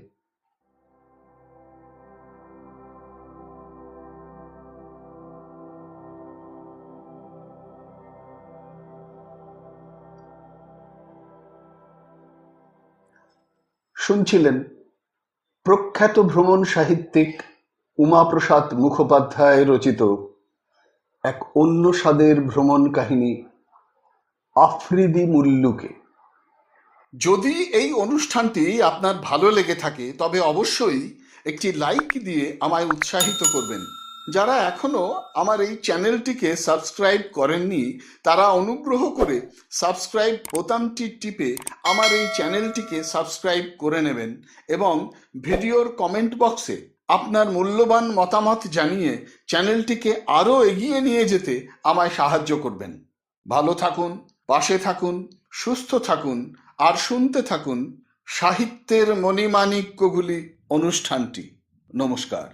শুনছিলেন প্রখ্যাত ভ্রমণ সাহিত্যিক উমাপ্রসাদ মুখোপাধ্যায় রচিত এক অন্য স্বাদের ভ্রমণ কাহিনী, আফ্রিদি মুল্লুকে। যদি এই অনুষ্ঠানটি আপনার ভালো লেগে থাকে তবে অবশ্যই একটি লাইক দিয়ে আমায় উৎসাহিত করবেন। যারা এখনো আমার এই চ্যানেলটিকে সাবস্ক্রাইব করেননি তারা অনুগ্রহ করে সাবস্ক্রাইব বোতামটি টিপে আমার এই চ্যানেলটিকে সাবস্ক্রাইব করে নেবেন এবং ভিডিওর কমেন্ট বক্সে আপনার মূল্যবান মতামত জানিয়ে চ্যানেলটিকে আরও এগিয়ে নিয়ে যেতে আমায় সাহায্য করবেন। ভালো থাকুন, পাশে থাকুন, সুস্থ থাকুন আর শুনতে থাকুন সাহিত্যের মণিমাণিক্যগুলি অনুষ্ঠানটি। নমস্কার।